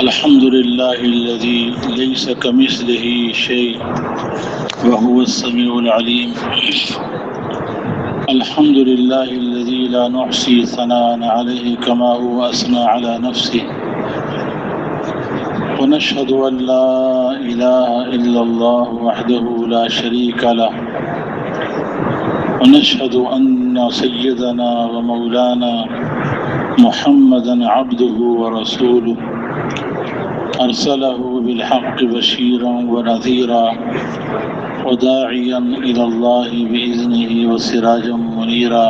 الحمد لله الذي ليس كمثله شيء وهو السميع العليم. الحمد لله الذي لا نحصي ثناء عليه كما هو أثنى على نفسه. ونشهد أن لا إله إلا الله وحده لا شريك له. ونشهد أن سيدنا ومولانا محمدا عبده ورسوله أرسله بالحق بشيرا ونذيرا وداعيا إلى الله بإذنه وسراجا منيرا.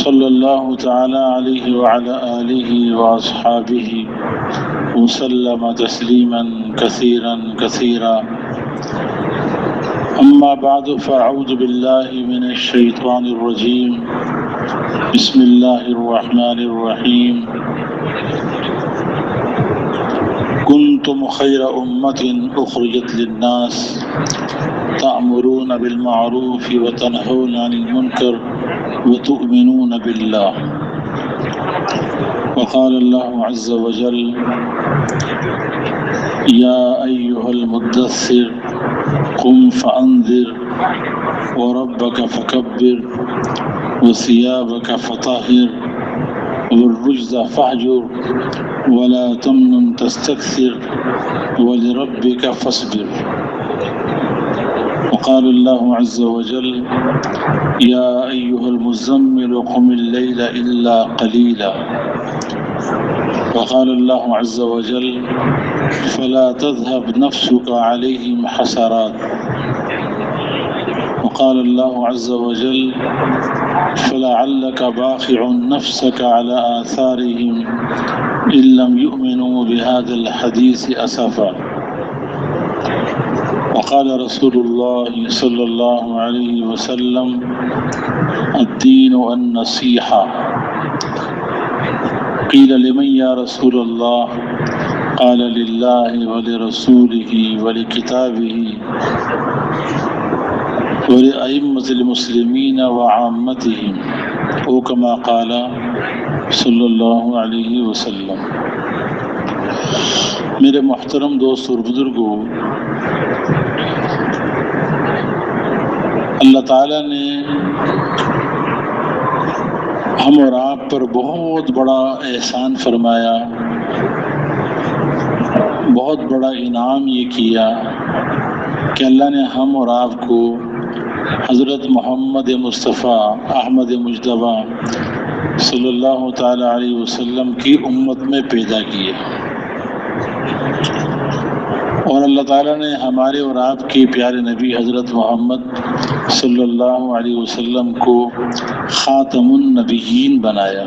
صلى الله تعالى عليه وعلى آله وأصحابه وسلم تسليما كثيرا كثيرا. أما بعد فأعوذ بالله من الشيطان الرجيم. بسم الله الرحمن الرحيم. كنتم خير أمة أخرجت للناس تأمرون بالمعروف وتنهون عن المنكر وتؤمنون بالله. وقال الله عز وجل: يا أيها المدثر قم فأنذر وربك فكبر وثيابك فطهر والرجز فاهجر ولا تمنن تستكثر ولربك فاصبر. وقال الله عز وجل: يا أيها المزمل قم الليل إلا قليلا. وقال الله عز وجل: فلا تذهب نفسك عليهم حسرات. وقال الله عز وجل: فلعلك باخع نفسك على آثارهم إن لم يؤمنوا بهذا الحديث أسفا. وقال رسول الله صلى الله عليه وسلم: الدين النصيحة. قيل: لمن يا رسول الله؟ قال: لله ولرسوله ولكتابه ولأئمة المسلمين وعامتهم، او كما قال صلی اللہ علیہ وسلم. میرے محترم دوست اور بزرگوں، اللہ تعالیٰ نے ہم اور آپ پر بہت بڑا احسان فرمایا، بہت بڑا انعام یہ کیا کہ اللہ نے ہم اور آپ کو حضرت محمد مصطفیٰ احمد مجتبیٰ صلی اللہ تعالی علیہ وسلم کی امت میں پیدا کیا، اور اللہ تعالیٰ نے ہمارے اور آپ کے پیارے نبی حضرت محمد صلی اللہ علیہ وسلم کو خاتم النبیین بنایا،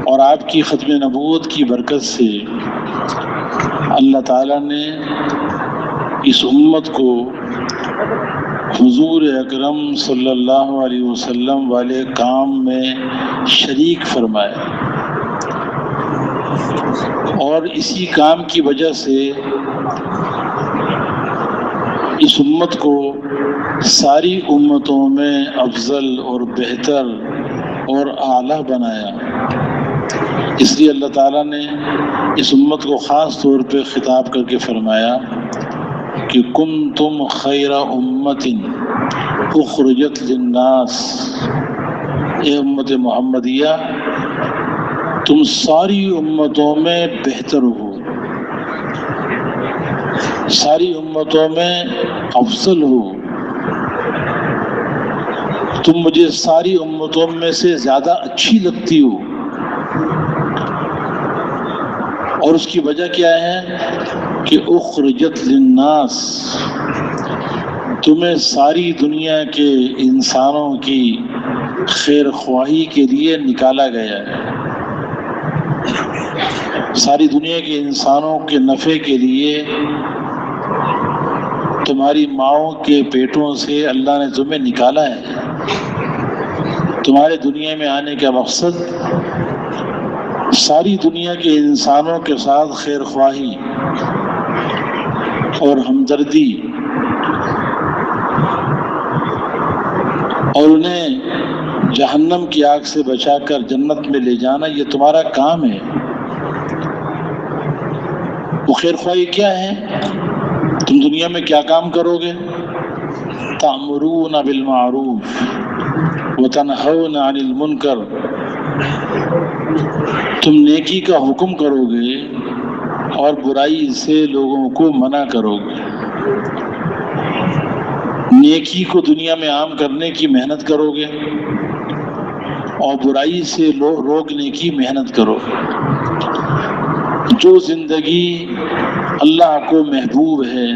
اور آپ کی ختم نبوت کی برکت سے اللہ تعالیٰ نے اس امت کو حضور اکرم صلی اللہ علیہ وسلم والے کام میں شریک فرمایا، اور اسی کام کی وجہ سے اس امت کو ساری امتوں میں افضل اور بہتر اور اعلیٰ بنایا. اس لیے اللہ تعالیٰ نے اس امت کو خاص طور پہ خطاب کر کے فرمایا کہ کنتم خیر امت اخرجت للناس. اے امت محمدیہ، تم ساری امتوں میں بہتر ہو، ساری امتوں میں افضل ہو، تم مجھے ساری امتوں میں سے زیادہ اچھی لگتی ہو. اور اس کی وجہ کیا ہے کہ اخرجت للناس، تمہیں ساری دنیا کے انسانوں کی خیر خواہی کے لیے نکالا گیا ہے، ساری دنیا کے انسانوں کے نفع کے لیے. تمہاری ماؤں کے پیٹوں سے اللہ نے تمہیں نکالا ہے. تمہارے دنیا میں آنے کا مقصد ساری دنیا کے انسانوں کے ساتھ خیر خواہی اور ہمدردی اور انہیں جہنم کی آگ سے بچا کر جنت میں لے جانا یہ تمہارا کام ہے۔ وہ خیر خواہی کیا ہے؟ تم دنیا میں کیا کام کرو گے؟ تأمرون بالمعروف وتنہون عن المنکر، تم نیکی کا حکم کرو گے اور برائی سے لوگوں کو منع کرو گے۔ نیکی کو دنیا میں عام کرنے کی محنت کرو گے اور برائی سے روکنے کی محنت کرو گے۔ جو زندگی اللہ کو محبوب ہے،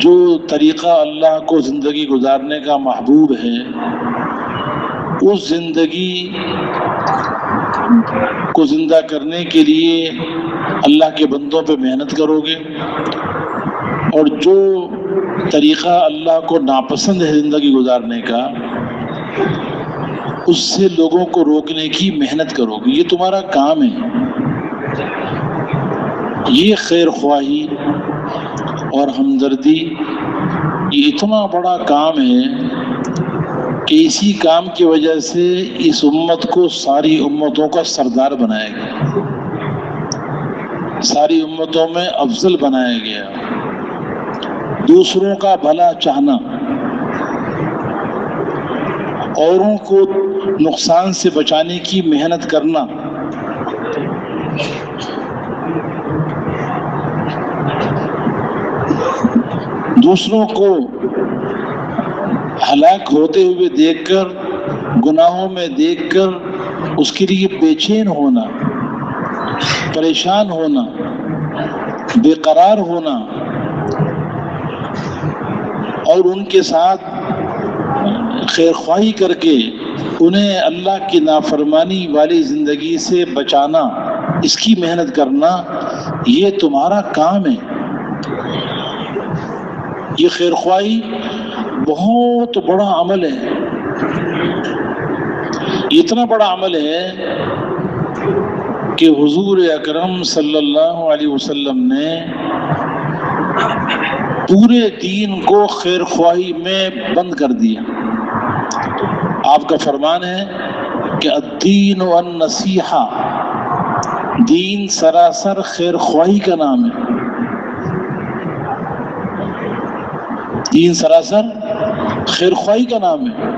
جو طریقہ اللہ کو زندگی گزارنے کا محبوب ہے، اس زندگی کو زندہ کرنے کے لیے اللہ کے بندوں پہ محنت کرو گے، اور جو طریقہ اللہ کو ناپسند ہے زندگی گزارنے کا، اس سے لوگوں کو روکنے کی محنت کرو گے۔ یہ تمہارا کام ہے۔ یہ خیر خواہی اور ہمدردی یہ اتنا بڑا کام ہے کہ اسی کام کی وجہ سے اس امت کو ساری امتوں کا سردار بنایا گیا، ساری امتوں میں افضل بنایا گیا۔ دوسروں کا بھلا چاہنا، اوروں کو نقصان سے بچانے کی محنت کرنا، دوسروں کو ہلاک ہوتے ہوئے دیکھ کر، گناہوں میں دیکھ کر اس کے لیے بے چین ہونا، پریشان ہونا، بے قرار ہونا، اور ان کے ساتھ خیر خواہی کر کے انہیں اللہ کی نافرمانی والی زندگی سے بچانا، اس کی محنت کرنا، یہ تمہارا کام ہے۔ یہ خیر خواہی بہت بڑا عمل ہے، اتنا بڑا عمل ہے کہ حضور اکرم صلی اللہ علیہ وسلم نے پورے دین کو خیر خواہی میں بند کر دیا۔ آپ کا فرمان ہے کہ الدین والنصیحہ، دین سراسر خیر خواہی کا نام ہے، دین سراسر خیر خواہی کا نام ہے۔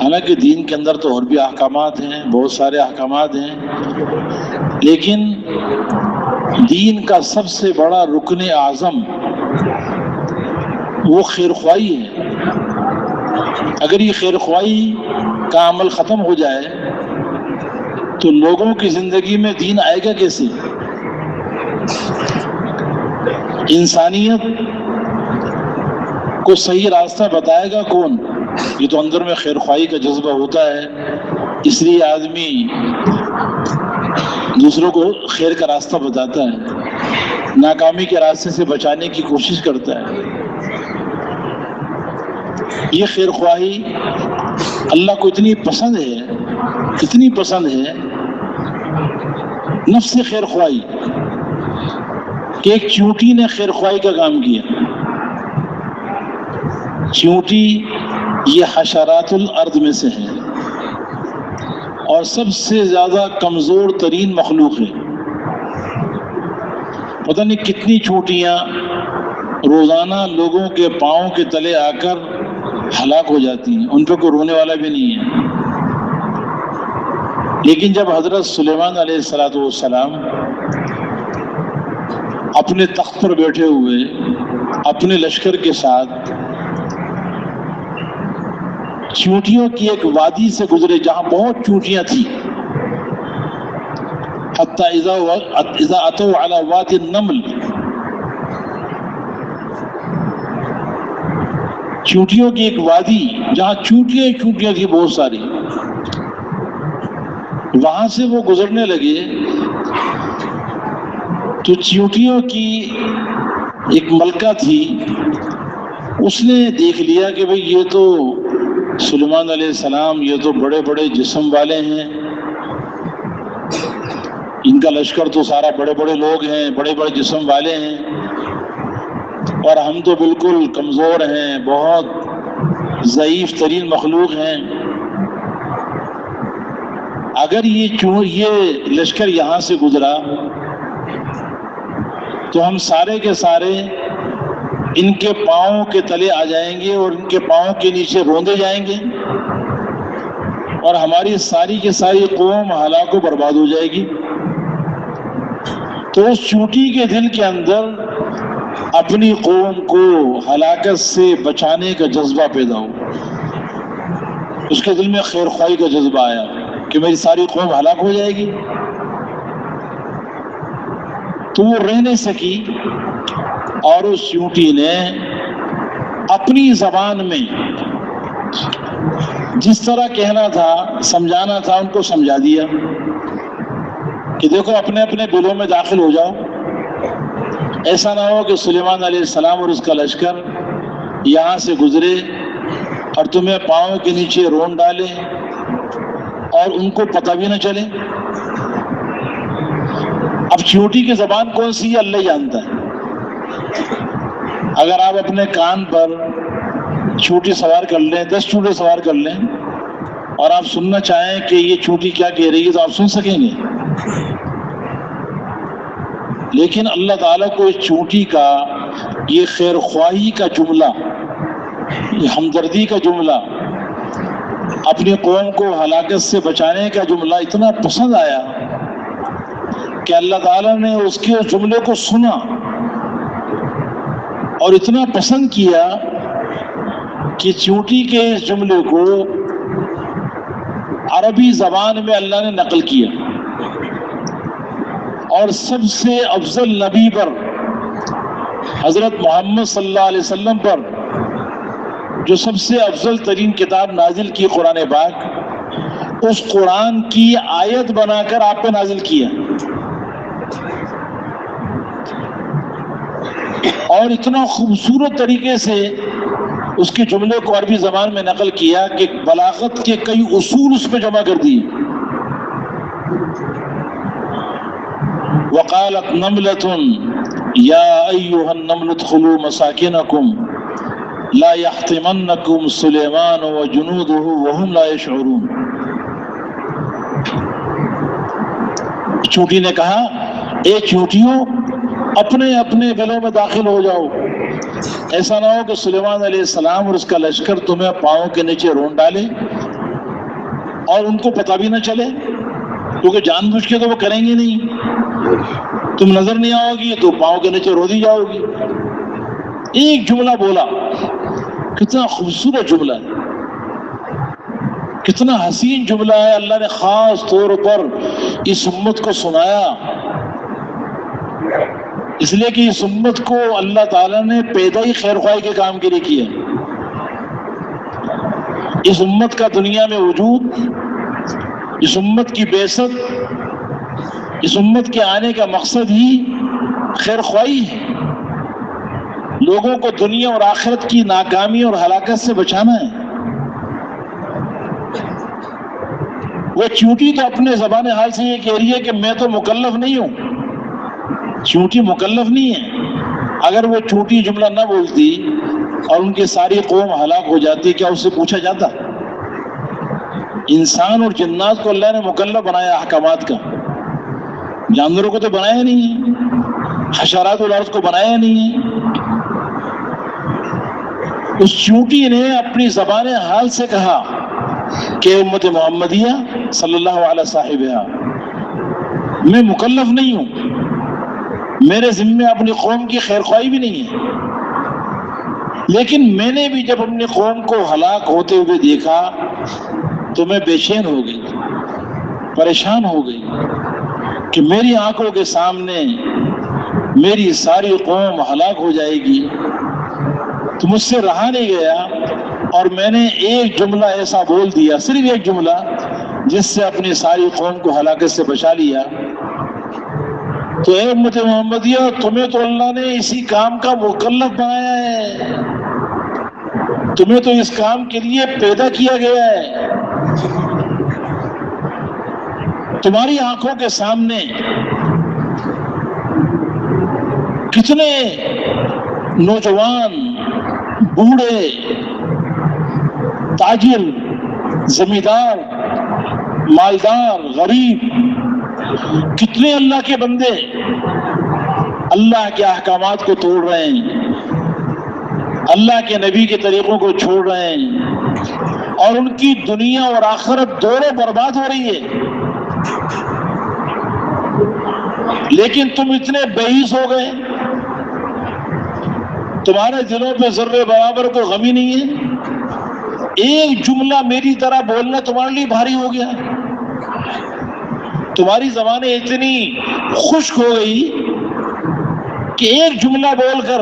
حالانکہ دین کے اندر تو اور بھی احکامات ہیں، بہت سارے احکامات ہیں، لیکن دین کا سب سے بڑا رکن اعظم وہ خیر خواہی ہے۔ اگر یہ خیر خواہی کا عمل ختم ہو جائے تو لوگوں کی زندگی میں دین آئے گا کیسے؟ انسانیت کو صحیح راستہ بتائے گا کون؟ یہ تو اندر میں خیر خواہی کا جذبہ ہوتا ہے، اس لیے آدمی دوسروں کو خیر کا راستہ بتاتا ہے، ناکامی کے راستے سے بچانے کی کوشش کرتا ہے۔ یہ خیر خواہی اللہ کو اتنی پسند ہے، اتنی پسند ہے، نفس خیر خواہی، کہ ایک چیونٹی نے خیر خواہی کا کام کیا۔ چیونٹی یہ حشرات الارض میں سے ہے اور سب سے زیادہ کمزور ترین مخلوق ہے۔ پتہ نہیں کتنی چیونٹیاں روزانہ لوگوں کے پاؤں کے تلے آ کر ہلاک ہو جاتی ہیں، ان پہ کوئی رونے والا بھی نہیں ہے۔ لیکن جب حضرت سلیمان علیہ السلام اپنے تخت پر بیٹھے ہوئے اپنے لشکر کے ساتھ چیونٹیوں کی ایک وادی سے گزرے جہاں بہت چیونٹیاں تھیں، حتی اذا اتوا علی وادی النمل، چیونٹیوں کی ایک وادی جہاں چیونٹیاں تھیں بہت ساری، وہاں سے وہ گزرنے لگے تو چیونٹیوں کی ایک ملکہ تھی، اس نے دیکھ لیا کہ بھئی یہ تو سلیمان علیہ السلام، یہ تو بڑے بڑے جسم والے ہیں، ان کا لشکر تو سارا بڑے بڑے لوگ ہیں، بڑے بڑے جسم والے ہیں، اور ہم تو بالکل کمزور ہیں، بہت ضعیف ترین مخلوق ہیں. اگر یہ لشکر یہاں سے گزرا تو ہم سارے کے سارے ان کے پاؤں کے تلے آ جائیں گے اور ان کے پاؤں کے نیچے روندے جائیں گے اور ہماری ساری کی ساری قوم ہلاک و برباد ہو جائے گی. تو اس چونٹی کے دل کے اندر اپنی قوم کو ہلاکت سے بچانے کا جذبہ پیدا ہو. اس کے دل میں خیر خواہی کا جذبہ آیا کہ میری ساری قوم ہلاک ہو جائے گی. تو وہ رہ نہیں سکی اور اس چونٹی نے اپنی زبان میں جس طرح کہنا تھا سمجھانا تھا ان کو سمجھا دیا کہ دیکھو اپنے اپنے دلوں میں داخل ہو جاؤ. ایسا نہ ہو کہ سلیمان علیہ السلام اور اس کا لشکر یہاں سے گزرے اور تمہیں پاؤں کے نیچے رون ڈالے اور ان کو پتہ بھی نہ چلے. اب چونٹی کی زبان کون سی ہے اللہ جانتا ہے. اگر آپ اپنے کان پر چونٹی سوار کر لیں 10 چونٹی سوار کر لیں اور آپ سننا چاہیں کہ یہ چونٹی کیا کہہ رہی ہے تو آپ سن سکیں گے. لیکن اللہ تعالیٰ کو اس چونٹی کا یہ خیر خواہی کا جملہ، یہ ہمدردی کا جملہ، اپنی قوم کو ہلاکت سے بچانے کا جملہ اتنا پسند آیا کہ اللہ تعالیٰ نے اس کے اس جملے کو سنا اور اتنا پسند کیا کہ چونٹی کے اس جملے کو عربی زبان میں اللہ نے نقل کیا اور سب سے افضل نبی پر، حضرت محمد صلی اللہ علیہ وسلم پر، جو سب سے افضل ترین کتاب نازل کی قرآن پاک، اس قرآن کی آیت بنا کر آپ پہ نازل کیا اور اتنا خوبصورت طریقے سے اس کے جملے کو عربی زبان میں نقل کیا کہ بلاغت کے کئی اصول اس پہ جمع کر دیے. وقالت نملة یا ایھا النمل ادخلوا مساکنکم لا یحطمنکم سلیمان وجنودہ وهم لا یشعرون. چونٹی نے کہا اے چونٹیوں اپنے اپنے گلوں میں داخل ہو جاؤ. ایسا نہ ہو کہ سلیمان علیہ السلام اور اس کا لشکر تمہیں پاؤں کے نیچے رون ڈالے اور ان کو پتہ بھی نہ چلے، کیونکہ جان بوجھ کے تو وہ کریں گے نہیں. تم نظر نہیں آؤ گی تو پاؤں کے نیچے رو دی جاؤ گی. ایک جملہ بولا، کتنا خوبصورت جملہ ہے، کتنا حسین جملہ ہے. اللہ نے خاص طور پر اس امت کو سنایا، اس لیے کہ اس امت کو اللہ تعالیٰ نے پیدا ہی خیر خواہی کے کام کے لیے کیا. اس امت کا دنیا میں وجود، اس امت کی بعثت، اس امت کے آنے کا مقصد ہی خیر خواہی ہے. لوگوں کو دنیا اور آخرت کی ناکامی اور ہلاکت سے بچانا ہے. وہ چونٹی تو اپنے زبان حال سے یہ کہہ رہی ہے کہ میں تو مکلف نہیں ہوں. چونٹی مکلف نہیں ہے. اگر وہ چونٹی جملہ نہ بولتی اور ان کی ساری قوم ہلاک ہو جاتی، کیا اس سے پوچھا جاتا؟ انسان اور جنات کو اللہ نے مکلف بنایا احکامات کا، جانوروں کو تو بنایا نہیں ہے، حشرات والارض کو بنایا نہیں ہے. اس چونٹی نے اپنی زبان حال سے کہا کہ امت محمدیہ صلی اللہ علیہ صاحبہ، میں مکلف نہیں ہوں، میرے ذمے اپنی قوم کی خیر خواہی بھی نہیں ہے. لیکن میں نے بھی جب اپنی قوم کو ہلاک ہوتے ہوئے دیکھا تو میں بے چین ہو گئی، پریشان ہو گئی کہ میری آنکھوں کے سامنے میری ساری قوم ہلاک ہو جائے گی. تو مجھ سے رہا نہیں گیا اور میں نے ایک جملہ ایسا بول دیا، صرف ایک جملہ، جس سے اپنی ساری قوم کو ہلاکت سے بچا لیا. تو اے امت محمدیہ، تمہیں تو اللہ نے اسی کام کا مکلف بنایا ہے، تمہیں تو اس کام کے لیے پیدا کیا گیا ہے. تمہاری آنکھوں کے سامنے کتنے نوجوان، بوڑھے، تاجر، زمیندار، مالدار، غریب، کتنے اللہ کے بندے اللہ کے احکامات کو توڑ رہے ہیں، اللہ کے نبی کے طریقوں کو چھوڑ رہے ہیں، اور ان کی دنیا اور آخرت دونوں برباد ہو رہی ہے، لیکن تم اتنے بئیس ہو گئے، تمہارے دلوں پہ ذرے برابر کو غم ہی نہیں ہے، ایک جملہ میری طرح بولنا تمہارے لیے بھاری ہو گیا، تمہاری زبانیں اتنی خشک ہو گئی کہ ایک جملہ بول کر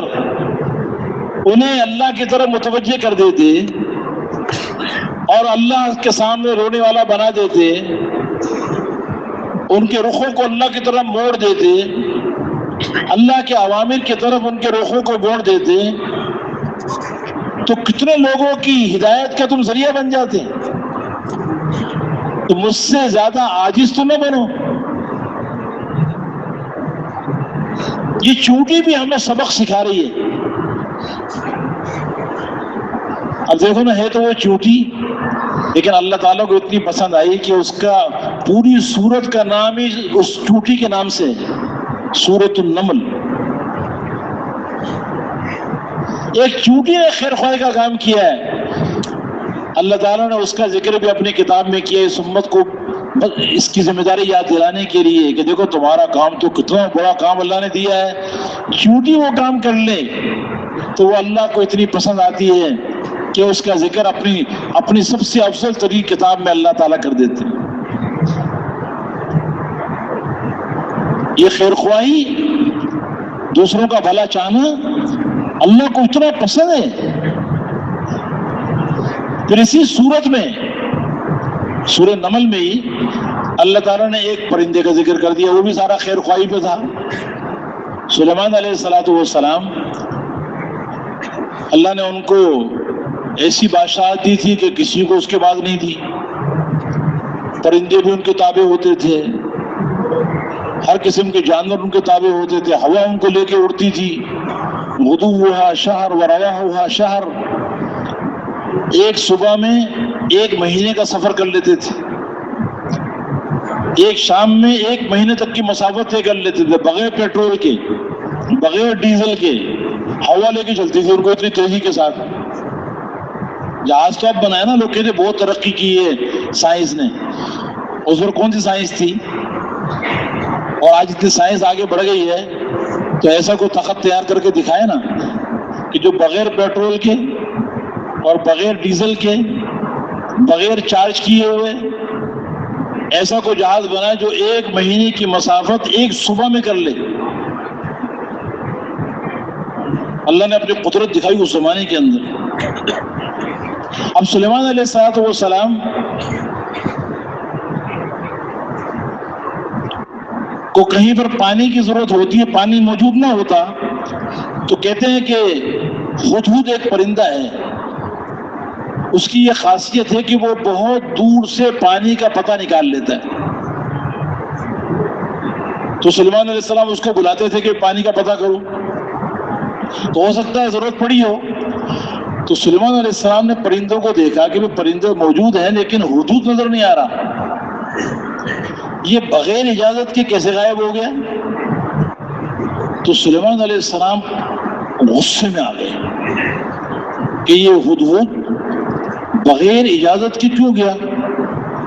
انہیں اللہ کی طرف متوجہ کر دیتے اور اللہ کے سامنے رونے والا بنا دیتے، ان کے رخوں کو اللہ کی طرف موڑ دیتے، اللہ کے اوامر کی طرف ان کے رخوں کو موڑ دیتے، تو کتنے لوگوں کی ہدایت کا تم ذریعہ بن جاتے۔ تو مجھ سے زیادہ عاجز تو نہ بنو۔ یہ چونٹی بھی ہمیں سبق سکھا رہی ہے۔ اب دیکھو نا، ہے تو وہ چونٹی، لیکن اللہ تعالیٰ کو اتنی پسند آئی کہ اس کا پوری سورت کا نام ہی اس چونٹی کے نام سے، سورۃ النمل۔ ایک چونٹی نے خیر خواہی کا کام کیا ہے، اللہ تعالیٰ نے اس کا ذکر بھی اپنی کتاب میں کیا، اس امت کو اس کی ذمہ داری یاد دلانے کے لیے کہ دیکھو تمہارا کام تو کتنا بڑا کام اللہ نے دیا ہے، چونٹی وہ کام کر لے تو وہ اللہ کو اتنی پسند آتی ہے کہ اس کا ذکر اپنی سب سے افضل ترین کتاب میں اللہ تعالیٰ کر دیتے ہیں۔ یہ خیر خواہی، دوسروں کا بھلا چاہنا اللہ کو اتنا پسند ہے۔ پھر اسی صورت میں سورہ نمل میں ہی اللہ تعالیٰ نے ایک پرندے کا ذکر کر دیا، وہ بھی سارا خیر خواہی پہ تھا۔ سلیمان علیہ السلام، اللہ نے ان کو ایسی بادشاہت دی تھی کہ کسی کو اس کے بعد نہیں دی، پرندے بھی ان کے تابع ہوتے تھے، ہر قسم کے جانور ان کے تابع ہوتے تھے، ہوا ان کو لے کے اڑتی تھی، غدوہا شہر ورواحہا شہر، ایک صبح میں 1 مہینے کا سفر کر لیتے تھے، ایک شام میں 1 مہینے تک کی مسافت طے کر لیتے تھے، بغیر پیٹرول کے، بغیر ڈیزل کے، ہوا لے کے چلتی تھی ان کو اتنی تیزی کے ساتھ۔ جہاز تو اب بنایا نا، لوگ کہتے بہت ترقی کی ہے سائنس نے، اس پر کون سی سائنس تھی؟ اور آج اتنی سائنس آگے بڑھ گئی ہے تو ایسا کوئی تخت تیار کر کے دکھائے نا کہ جو بغیر پیٹرول کے اور بغیر ڈیزل کے، بغیر چارج کیے ہوئے ایسا کوئی جہاز بنا جو 1 مہینے کی مسافت ایک صبح میں کر لے۔ اللہ نے اپنی قدرت دکھائی اس زمانے کے اندر۔ اب سلیمان علیہ السلام کو کہیں پر پانی کی ضرورت ہوتی ہے، پانی موجود نہ ہوتا تو کہتے ہیں کہ ہدہد ایک پرندہ ہے، اس کی یہ خاصیت ہے کہ وہ بہت دور سے پانی کا پتہ نکال لیتا ہے۔ تو سلیمان علیہ السلام اس کو بلاتے تھے کہ پانی کا پتہ کرو، تو ہو سکتا ہے ضرورت پڑی ہو۔ تو سلیمان علیہ السلام نے پرندوں کو دیکھا کہ وہ پرندے موجود ہیں لیکن ہدہد نظر نہیں آ رہا، یہ بغیر اجازت کے کیسے غائب ہو گیا؟ تو سلیمان علیہ السلام غصے میں آ گئے کہ یہ ہدہد بغیر اجازت کے کیوں گیا؟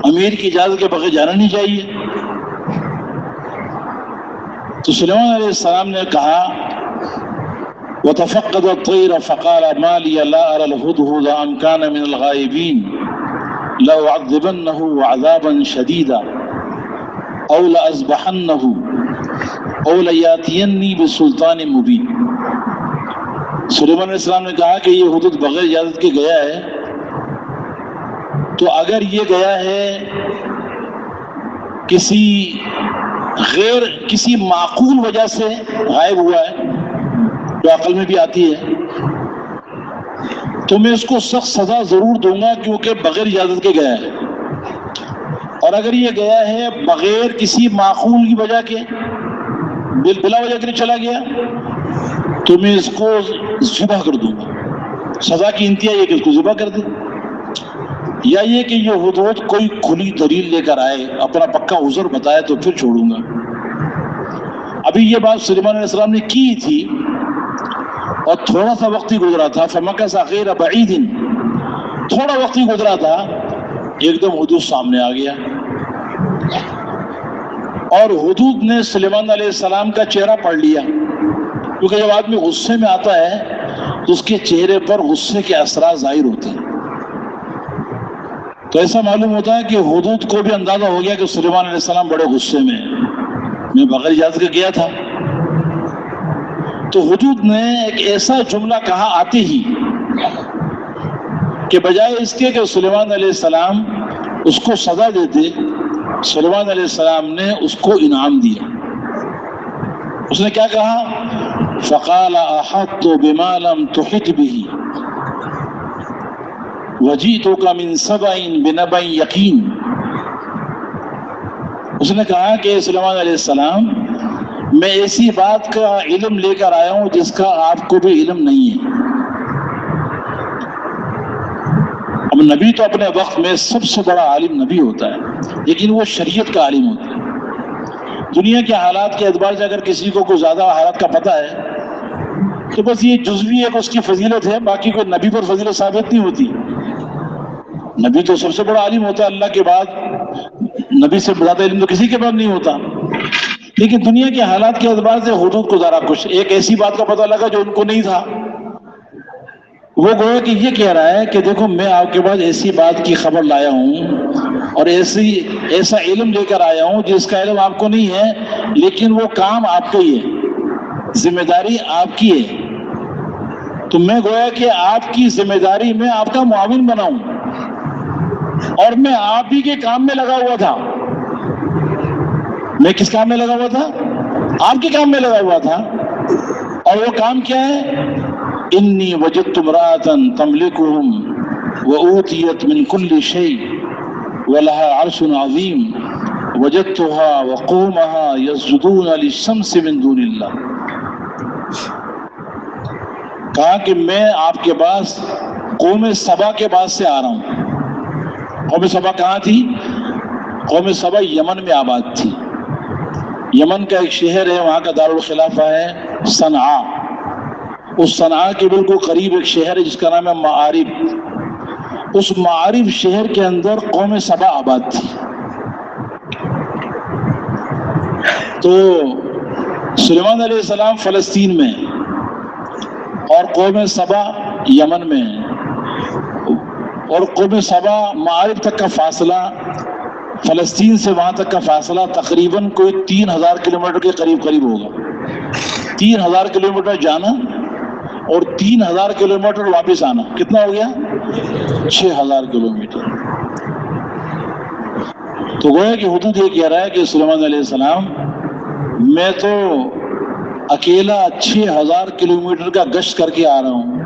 امیر کی اجازت کے بغیر جانا نہیں چاہیے۔ تو سلیمان علیہ السلام نے کہا وَتَفَقَّدَ الطَّيْرَ فَقَالَ مَا لِيَ لَا أَرَى الْهُدْهُدَ أَمْ كَانَ مِنَ الْغَائِبِينَ لَأُعَذِّبَنَّهُ عَذَابًا شَدِيدًا أَوْ لَأَذْبَحَنَّهُ أَوْ لَيَأْتِيَنِّي بِسُلْطَانٍ مُبِينٍ۔ سلیمان علیہ السلام نے کہا کہ یہ ہدہد بغیر اجازت کے گیا ہے، تو اگر یہ گیا ہے کسی معقول وجہ سے غائب ہوا ہے جو عقل میں بھی آتی ہے، تو میں اس کو سخت سزا ضرور دوں گا کیونکہ بغیر اجازت کے گیا ہے، اور اگر یہ گیا ہے بغیر کسی معقول کی وجہ کے، بلا وجہ کے چلا گیا، تو میں اس کو ذبح کر دوں گا۔ سزا کی انتہا یہ کہ اس کو ذبح کر دیں۔ یا یہ کہ یہ حدود کوئی کھلی دلیل لے کر آئے، اپنا پکا عذر بتائے تو پھر چھوڑوں گا۔ ابھی یہ بات سلیمان علیہ السلام نے کی تھی اور تھوڑا سا وقت ہی گزرا تھا، فمکث غیر بعید، تھوڑا وقت ہی گزرا تھا، ایک دم حدود سامنے آ گیا، اور حدود نے سلیمان علیہ السلام کا چہرہ پڑھ لیا، کیونکہ جب آدمی غصے میں آتا ہے تو اس کے چہرے پر غصے کے اثرات ظاہر ہوتے ہیں۔ تو ایسا معلوم ہوتا ہے کہ حدود کو بھی اندازہ ہو گیا کہ سلیمان علیہ السلام بڑے غصے میں ہیں، میں بغیر اجازت کے گیا تھا۔ تو حدود نے ایک ایسا جملہ کہا آتے ہی کہ بجائے اس کے کہ سلیمان علیہ السلام اس کو سزا دیتے، سلیمان علیہ السلام نے اس کو انعام دیا۔ اس نے کیا کہا؟ فقال احطت بما لم تحط به وجئتک من سبأ بنبأ یقین۔ اس نے کہا کہ سلیمان علیہ السلام، میں ایسی بات کا علم لے کر آیا ہوں جس کا آپ کو بھی علم نہیں ہے۔ اب نبی تو اپنے وقت میں سب سے بڑا عالم نبی ہوتا ہے، لیکن وہ شریعت کا عالم ہوتا ہے۔ دنیا کے حالات کے اعتبار سے اگر کسی کو کوئی زیادہ حالات کا پتہ ہے تو بس یہ جزوی ایک اس کی فضیلت ہے، باقی کوئی نبی پر فضیلت ثابت نہیں ہوتی۔ نبی تو سب سے بڑا عالم ہوتا ہے، اللہ کے بعد نبی سے زیادہ علم تو کسی کے پاس نہیں ہوتا۔ لیکن دنیا کے حالات کے اعتبار سے حدود کو ذرا کچھ ایک ایسی بات کا پتہ لگا جو ان کو نہیں تھا۔ وہ گویا کہ یہ کہہ رہا ہے کہ دیکھو میں آپ کے پاس ایسی بات کی خبر لایا ہوں اور ایسا علم لے کر آیا ہوں جس کا علم آپ کو نہیں ہے، لیکن وہ کام آپ کا ہی ہے، ذمہ داری آپ کی ہے۔ تو میں گویا کہ آپ کی ذمہ داری میں آپ کا معاون بناؤں، اور میں آپ ہی کے کام میں لگا ہوا تھا۔ میں کس کام میں لگا ہوا تھا؟ آپ کے کام میں لگا ہوا تھا۔ اور وہ کام کیا ہے؟ انی وجدت امرأة تملکهم وأوتیت من کل شیء ولها عرش عظیم وجدتها وقومها یسجدون للشمس من دون اللہ۔ کہا کہ میں آپ کے پاس قوم سبا کے پاس سے آ رہا ہوں۔ قوم سبا کہاں تھی؟ قوم سبا یمن میں آباد تھی۔ یمن کا ایک شہر ہے، وہاں کا دارالخلافہ ہے صنعاء۔ اس صنعاء کے بالکل قریب ایک شہر ہے جس کا نام ہے معارب۔ اس معارب شہر کے اندر قوم سبا آباد تھی۔ تو سلیمان علیہ السلام فلسطین میں اور قوم سبا یمن میں ہے، اور قوم سبا معارب تک کا فاصلہ، فلسطین سے وہاں تک کا فاصلہ تقریباً کوئی 3000 کلومیٹر کے قریب ہوگا۔ 3000 کلومیٹر جانا اور 3000 کلومیٹر واپس آنا، کتنا ہو گیا؟ 6000 کلومیٹر۔ تو گویا کہ حدود یہ کہہ رہا ہے کہ سلیمان علیہ السلام، میں تو اکیلا 6000 کلومیٹر کا گشت کر کے آ رہا ہوں،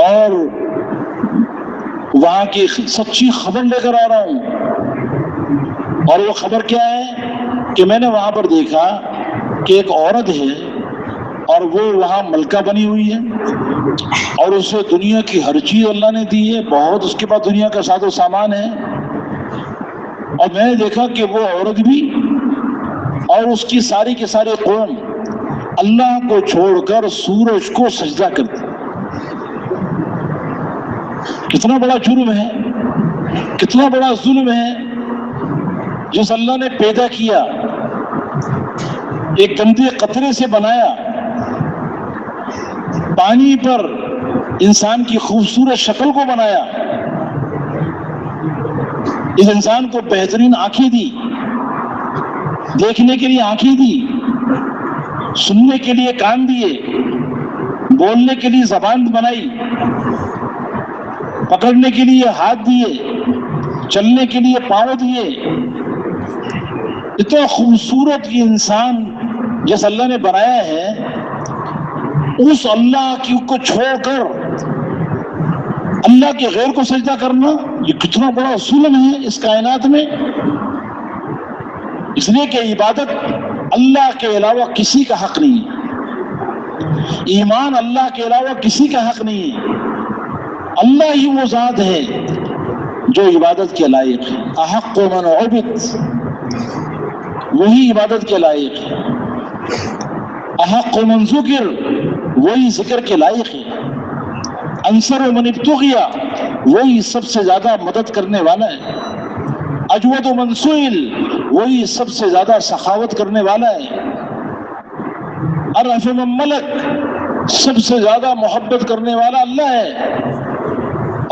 اور وہاں کی سچی خبر لے کر آ رہا ہوں۔ اور وہ خبر کیا ہے کہ میں نے وہاں پر دیکھا کہ ایک عورت ہے اور وہ وہاں ملکہ بنی ہوئی ہے، اور اسے دنیا کی ہر چیز اللہ نے دی ہے، بہت اس کے پاس دنیا کا ساز و سامان ہے۔ اور میں نے دیکھا کہ وہ عورت بھی اور اس کی ساری کی ساری قوم اللہ کو چھوڑ کر سورج کو سجدہ کرتی۔ کتنا بڑا جرم ہے، کتنا بڑا ظلم ہے۔ جس اللہ نے پیدا کیا، ایک گندے قطرے سے بنایا، پانی پر انسان کی خوبصورت شکل کو بنایا، اس انسان کو بہترین آنکھیں دی، دیکھنے کے لیے آنکھیں دی، سننے کے لیے کان دیے، بولنے کے لیے زبان بنائی، پکڑنے کے لیے ہاتھ دیے، چلنے کے لیے پاؤں دیے۔ اتنا خوبصورت یہ انسان جس اللہ نے بنایا ہے، اس اللہ کی کو چھوڑ کر اللہ کے غیر کو سجدہ کرنا، یہ کتنا بڑا ظلم ہے اس کائنات میں۔ اس لیے کہ عبادت اللہ کے علاوہ کسی کا حق نہیں ہے، ایمان اللہ کے علاوہ کسی کا حق نہیں ہے، اللہ ہی وہ ذات ہے جو عبادت کے لائق ہے. احق من عبد، وہی عبادت کے لائق ہے. احق من ذکر، وہی ذکر کے لائق ہے. انصر من ابتغی، وہی سب سے زیادہ مدد کرنے والا ہے. اجود من سئل، وہی سب سے زیادہ سخاوت کرنے والا ہے. ارحم من ملک، سب سے زیادہ محبت کرنے والا اللہ ہے.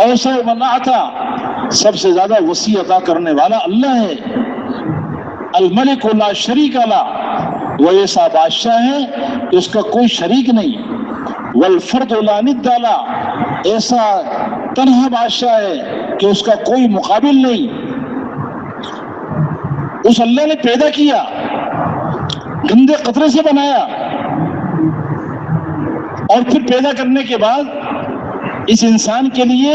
اوسع من اعطی، سب سے زیادہ وسیع عطا کرنے والا اللہ ہے. الملک لا شریک لہ، وہ ایسا بادشاہ ہے کہ اس کا کوئی شریک نہیں. والفرد لا ند لہ، ایسا تنہا بادشاہ ہے کہ اس کا کوئی مقابل نہیں. اس اللہ نے پیدا کیا، گندے قطرے سے بنایا، اور پھر پیدا کرنے کے بعد اس انسان کے لیے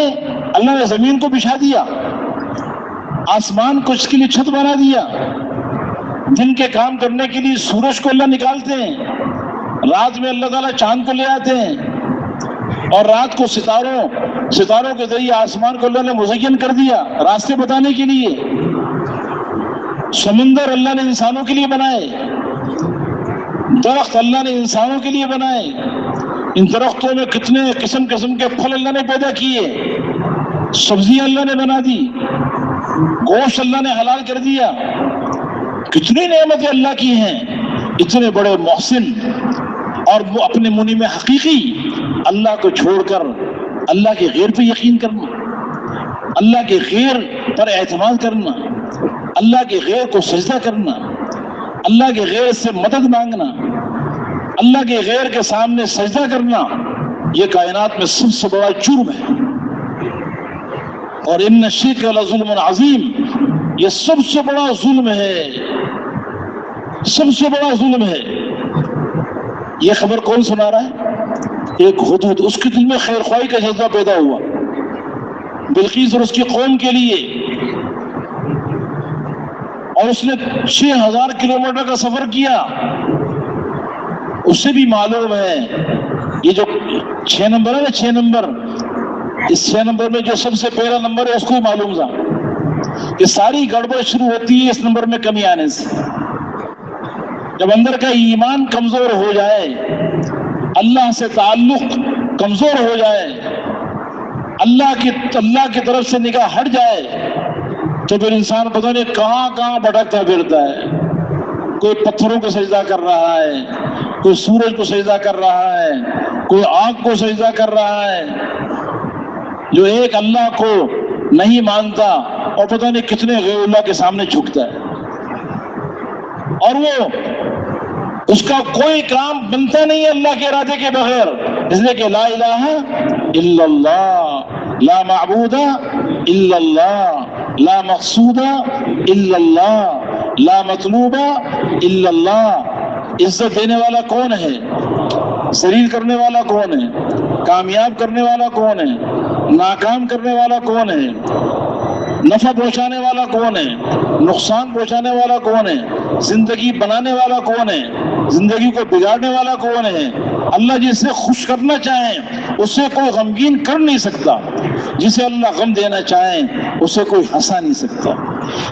اللہ نے زمین کو بچھا دیا، آسمان کو اس کے لیے چھت بنا دیا. دن کے کام کرنے کے لیے سورج کو اللہ نکالتے ہیں، رات میں اللہ تعالیٰ چاند کو لے آتے ہیں، اور رات کو ستاروں کے ذریعے آسمان کو اللہ نے مزین کر دیا راستے بتانے کے لیے. سمندر اللہ نے انسانوں کے لیے بنائے، درخت اللہ نے انسانوں کے لیے بنائے. ان درختوں میں کتنے قسم قسم کے پھل اللہ نے پیدا کیے، سبزیاں اللہ نے بنا دی، گوشت اللہ نے حلال کر دیا. کتنی نعمتیں اللہ کی ہیں. اتنے بڑے محسن اور وہ اپنے منی میں حقیقی اللہ کو چھوڑ کر اللہ کے غیر پہ یقین کرنا، اللہ کے غیر پر اعتماد کرنا، اللہ کے غیر کو سجدہ کرنا، اللہ کے غیر سے مدد مانگنا، اللہ کے غیر کے سامنے سجدہ کرنا، یہ کائنات میں سب سے بڑا جرم ہے. اور ان الشرک لظلم عظیم، یہ سب سے بڑا ظلم ہے، سب سے بڑا ظلم ہے. یہ خبر کون سنا رہا ہے؟ ایک ہدہد، اس کے دل میں خیر خواہی کا جذبہ پیدا ہوا بلقیس اور اس کی قوم کے لیے، اور اس نے 6000 کلومیٹر کا سفر کیا. اس سے بھی معلوم ہے یہ جو 6 نمبر ہے نا، 6 نمبر، اس 6 نمبر میں جو سب سے پہلا نمبر ہے اس کو معلوم تھا کہ ساری گڑبڑ شروع ہوتی ہے اس نمبر میں کمی آنے سے. جب اندر کا ایمان کمزور ہو جائے، اللہ سے تعلق کمزور ہو جائے، اللہ کی طرف سے نگاہ ہٹ جائے، تو پھر انسان پتہ نہیں کہاں کہاں بھٹکتا پھرتا ہے. کوئی پتھروں کو سجدہ کر رہا ہے، کوئی سورج کو سجدہ کر رہا ہے، کوئی آگ کو سجدہ کر رہا ہے. جو ایک اللہ کو نہیں مانتا اور پتہ نہیں کتنے غیر اللہ کے سامنے جھکتا ہے، اور وہ اس کا کوئی کام بنتا نہیں ہے اللہ کے ارادے کے بغیر. اس لیے کہ لا الہ الا اللہ، لا معبود الا اللہ، لا مقصود الا اللہ، لا مطلوب الا اللہ. عزت دینے والا کون ہے؟ ذلیل کرنے والا کون ہے؟ کامیاب کرنے والا کون ہے؟ ناکام کرنے والا کون ہے؟ نفع پہنچانے والا کون ہے؟ نقصان پہنچانے والا کون ہے؟ زندگی بنانے والا کون ہے؟ زندگی کو بگاڑنے والا کون ہے؟ اللہ جسے خوش کرنا چاہیں اسے کوئی غمگین کر نہیں سکتا، جسے اللہ غم دینا چاہیں اسے کوئی ہنسا نہیں سکتا،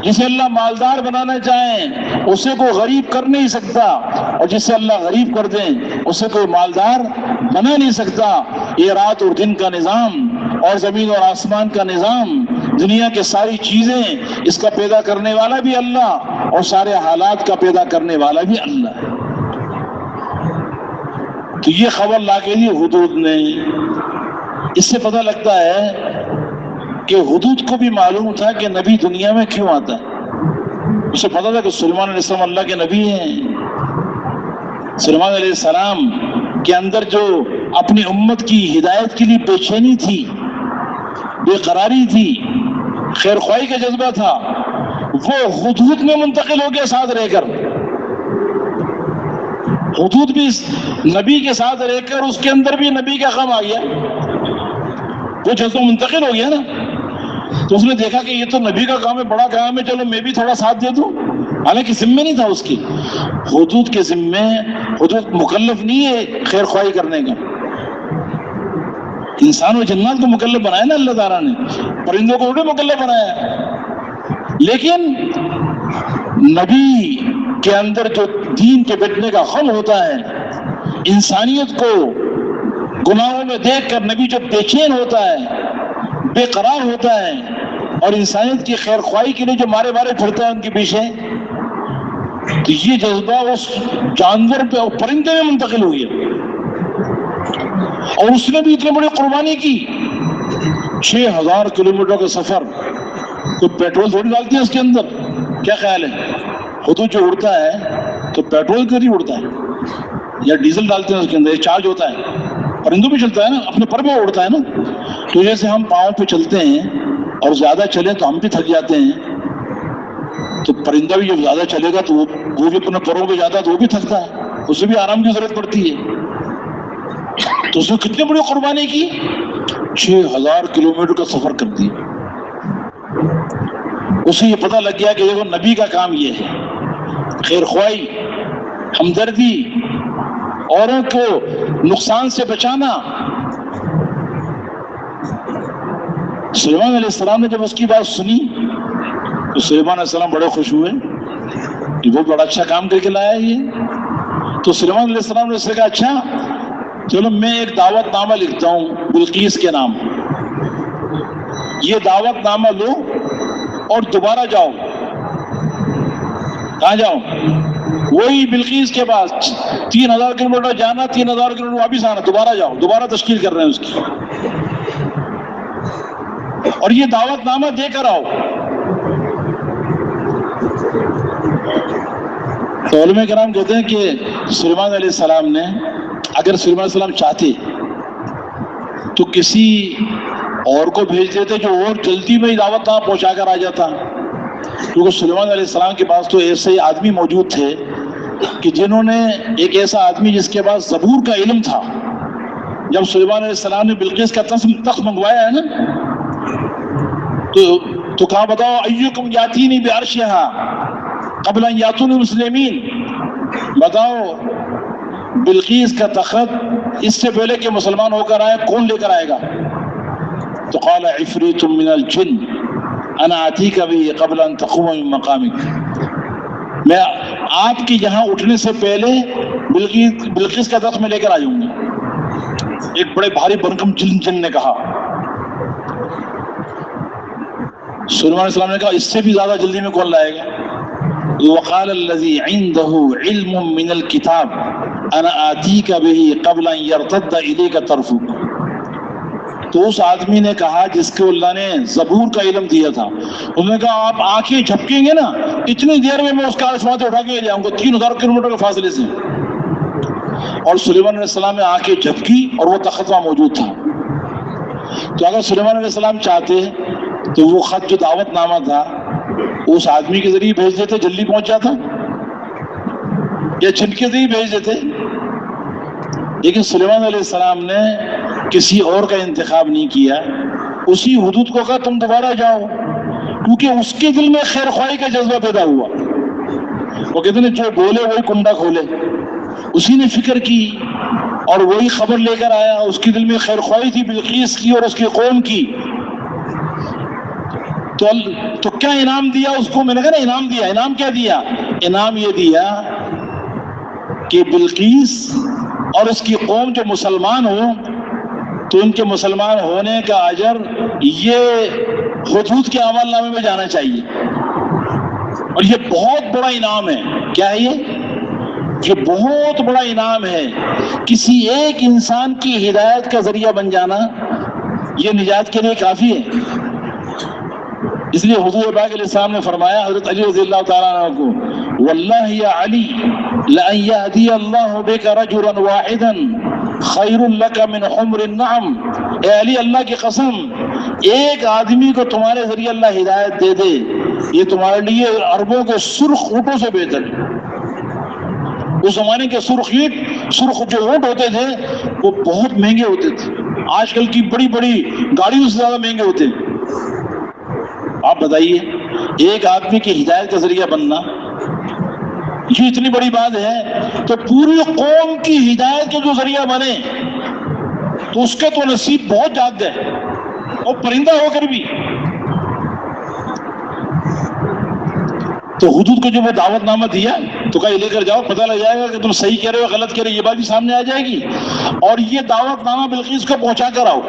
جسے اللہ مالدار بنانا چاہیں اسے کوئی غریب کر نہیں سکتا، اور جسے اللہ غریب کر دیں اسے کوئی مالدار بنا نہیں سکتا. یہ رات اور دن کا نظام اور زمین اور آسمان کا نظام، دنیا کے ساری چیزیں، اس کا پیدا کرنے والا بھی اللہ اور سارے حالات کا پیدا کرنے والا بھی اللہ ہے. تو یہ خبر لا کے دی ہدہد نے. اس سے پتہ لگتا ہے کہ ہدہد کو بھی معلوم تھا کہ نبی دنیا میں کیوں آتا ہے. اسے پتہ تھا کہ سلیمان علیہ السلام اللہ کے نبی ہیں. سلیمان علیہ السلام کے اندر جو اپنی امت کی ہدایت کے لیے بے چینی تھی، بے قراری تھی، خیر خواہی کا جذبہ تھا، وہ ہدہد میں منتقل ہو گیا ساتھ رہ کر. ہدہد بھی نبی کے ساتھ رہ کر اس کے اندر بھی نبی کا غم آ گیا، وہ جذبہ منتقل ہو گیا نا. تو اس نے دیکھا کہ یہ تو نبی کا کام ہے، بڑا کام ہے، چلو میں بھی تھوڑا ساتھ دے دوں. حالانکہ ذمہ نہیں تھا اس کی، ہدہد کے ذمہ، ہدہد مکلف نہیں ہے خیر خواہی کرنے کا. انسان و جنات کو مکلف بنایا نا اللہ تعالیٰ نے، پرندوں کو بھی مکلف بنایا. لیکن نبی کے اندر جو دین کے بٹنے کا غم ہوتا ہے، انسانیت کو گناہوں میں دیکھ کر نبی جب بے چین ہوتا ہے، بے قرار ہوتا ہے، اور انسانیت کی خیر خواہی کے لیے جو مارے پھرتا ہے ان کے پیچھے، تو یہ جذبہ اس جانور پہ اور پرندے میں منتقل ہو گیا. اور اس نے بھی اتنی بڑی قربانی کی، 6000 کلومیٹر کا سفر. کوئی پیٹرول تھوڑی ڈالتی ہے اس کے اندر، کیا خیال ہے؟ خود جو اڑتا ہے تو پیٹرول کے لیے اڑتا ہے یا ڈیزل ڈالتے ہیں اس کے اندر، چارج ہوتا ہے. پرندوں بھی چلتا ہے نا، اپنے پر پہ اڑتا ہے نا. تو جیسے ہم پاؤں پہ چلتے ہیں اور زیادہ چلیں تو ہم بھی تھک جاتے ہیں، تو پرندہ بھی جب زیادہ چلے گا تو وہ بھی اپنے پروں پہ جاتا ہے تو وہ بھی تھکتا ہے، اسے بھی آرام کی ضرورت پڑتی ہے. تو اس نے کتنی بڑی قربانی کی، 6000 کلومیٹر کا سفر کر دیا. اسے یہ پتہ لگ گیا کہ دیکھو نبی کا کام یہ ہے، خیر خواہی، ہمدردی، اوروں کو نقصان سے بچانا. سلیمان علیہ السلام نے جب اس کی بات سنی تو سلیمان علیہ السلام بڑے خوش ہوئے کہ وہ بڑا اچھا کام کر کے لایا یہ. تو سلیمان علیہ السلام نے اس سے کہا اچھا چلو میں ایک دعوت نامہ لکھتا ہوں بلقیس کے نام، یہ دعوت نامہ لو اور دوبارہ جاؤ. کہاں جاؤ؟ وہی بلقیس کے پاس. 3000 کلومیٹر جانا، 3000 کلومیٹر واپس آنا، دوبارہ جاؤ. دوبارہ تشکیل کر رہے ہیں اس کی، اور یہ دعوت نامہ دے کر آؤ. تو علماء کرام کہتے ہیں کہ سلیمان علیہ السلام نے، اگر سلیمان علیہ السلام چاہتے تو کسی اور کو بھیج دیتے جو اور جلدی میں ہی دعوت نامہ پہنچا کر آ جاتا، کیونکہ سلیمان علیہ السلام کے پاس تو ایسے آدمی موجود تھے کہ جنہوں نے، ایک ایسا آدمی جس کے پاس زبور کا علم تھا. جب سلیمان علیہ السلام نے بلقیس کا تخت منگوایا ہے نا، تو کہا بتاؤ ایکم یاتینی بعرشہا قبل ان یاتونی مسلمین، بتاؤ بلقیس کا تخت اس سے پہلے کہ مسلمان ہو کر آئے کون لے کر آئے گا؟ تو قال عفریت من الجن انا آتیک بہ قبل ان تقوم من مقامک، میں آپ کی یہاں اٹھنے سے پہلے بلقیس کا تخت میں لے کر آ جاؤں گا. ایک بڑے بھاری بھرکم جن نے کہا. سلیمان علیہ السلام نے کہا اس سے بھی زیادہ جلدی میں کون لائے گا؟ وقال الذي عنده علم من الكتاب انا آتیک بہ قبل ان یرتد الیک طرفک. تو اس آدمی نے کہا جس کو اللہ نے زبور کا علم دیا تھا، انہوں نے کہا آپ آنکھیں جھپکیں گے نا اتنی دیر میں اس کا آسمان سے اٹھا کے لے جاؤں گا 3000 کلومیٹر کے فاصلے سے. اور سلیمان علیہ السلام نے آنکھیں جھپکی اور وہ تخت وہاں موجود تھا. تو اگر سلیمان علیہ السلام چاہتے تو وہ خط جو دعوت نامہ تھا اس آدمی کے ذریعے بھیج دیتے، جلدی پہنچ جاتا، یا چھن کے ذریعے بھیج دیتے. لیکن سلیمان علیہ السلام نے کسی اور کا انتخاب نہیں کیا، اسی حدود کو کہا تم دوبارہ جاؤ، کیونکہ اس کے دل میں خیر خواہی کا جذبہ پیدا ہوا. وہ کہتے ہیں جو بولے وہی کنڈا کھولے، اسی نے فکر کی اور وہی خبر لے کر آیا. اس کے دل میں خیر خواہی تھی بلقیس کی اور اس کی قوم کی. تو کیا انعام دیا اس کو؟ میں نے کہا نا انعام دیا. انعام کیا دیا؟ انعام یہ دیا کہ بلقیس اور اس کی قوم جو مسلمان ہو تو ان کے مسلمان ہونے کا اجر یہ حدود کے عمل نامے میں جانا چاہیے. اور یہ بہت بڑا انعام ہے. کیا ہے یہ بہت بڑا انعام ہے. کسی ایک انسان کی ہدایت کا ذریعہ بن جانا یہ نجات کے لیے کافی ہے. اس لیے حضور پاک علیہ السلام نے فرمایا حضرت علی رضی اللہ تعالیٰ عنہ کو، واللہ یا علی لأن یہدی اللہ بک رجلا واحدا خیر لک من حمر النعم. اے علی اللہ کی قسم، ایک آدمی کو تمہارے ذریعے اللہ ہدایت دے دے یہ تمہارے لیے عربوں کے سرخ اونٹوں سے بہتر ہے. اس زمانے کے سرخ جو اونٹ ہوتے تھے وہ بہت مہنگے ہوتے تھے. آج کل کی بڑی بڑی گاڑیوں سے زیادہ مہنگے ہوتے ہیں. آپ بتائیے ایک آدمی کی ہدایت کا ذریعہ بننا یہ اتنی بڑی بات ہے. تو پوری قوم کی ہدایت کے جو ذریعہ بنے تو اس کے تو نصیب بہت جاگ گئے، اور پرندہ ہو کر بھی۔ تو حدود کو جو وہ دعوت نامہ دیا تو کہا یہ لے کر جاؤ، پتہ لگ جائے گا کہ تم صحیح کہہ رہے ہو غلط کہہ رہے ہو، یہ بات بھی سامنے آ جائے گی، اور یہ دعوت نامہ بلقیس کو پہنچا کر آؤ۔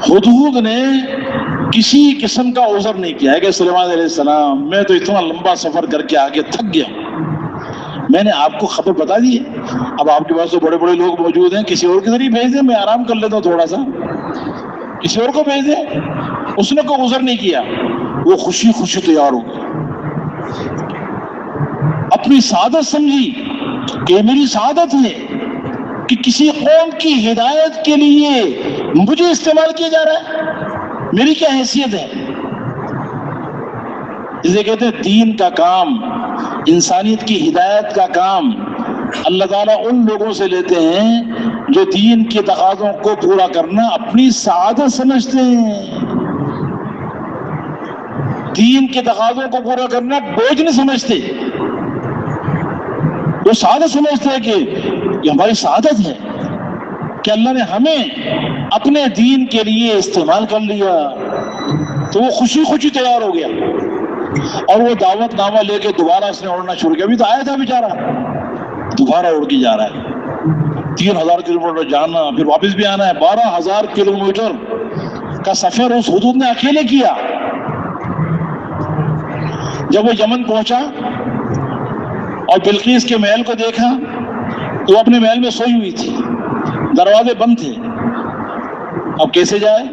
حدود نے کسی قسم کا عذر نہیں کیا ہے کہ سلیمان علیہ السلام میں تو اتنا لمبا سفر کر کے آگے تھک گیا ہوں، میں نے آپ کو خبر بتا دی ہے، اب آپ کے پاس تو بڑے بڑے لوگ موجود ہیں، کسی اور کے ذریعے بھیج دیں، میں آرام کر لیتا ہوں تھوڑا سا، کسی اور کو بھیج دیں۔ اس نے کوئی عذر نہیں کیا، وہ خوشی خوشی تیار ہو گیا، اپنی سعادت سمجھی کہ میری سعادت ہے کہ کسی قوم کی ہدایت کے لیے مجھے استعمال کیا جا رہا ہے، میری کیا حیثیت ہے۔ اسے کہتے ہیں دین کا کام، انسانیت کی ہدایت کا کام اللہ تعالیٰ ان لوگوں سے لیتے ہیں جو دین کے تقاضوں کو پورا کرنا اپنی سعادت سمجھتے ہیں، دین کے تقاضوں کو پورا کرنا بوجھ نہیں سمجھتے، وہ سعادت سمجھتے ہیں کہ یہ ہماری سعادت ہے کہ اللہ نے ہمیں اپنے دین کے لیے استعمال کر لیا۔ تو وہ خوشی خوشی تیار ہو گیا، اور وہ دعوت نامہ لے کے دوبارہ اس نے اڑنا شروع کیا۔ ابھی تو آیا تھا بیچارہ، دوبارہ اڑ کے جا رہا ہے، 3000 کلومیٹر جانا پھر واپس بھی آنا ہے، 12000 کلومیٹر کا سفر اس حدود نے اکیلے کیا۔ جب وہ یمن پہنچا اور بلقیس کے محل کو دیکھا تو وہ اپنے محل میں سوئی ہوئی تھی، دروازے بند تھے، اب کیسے جائے؟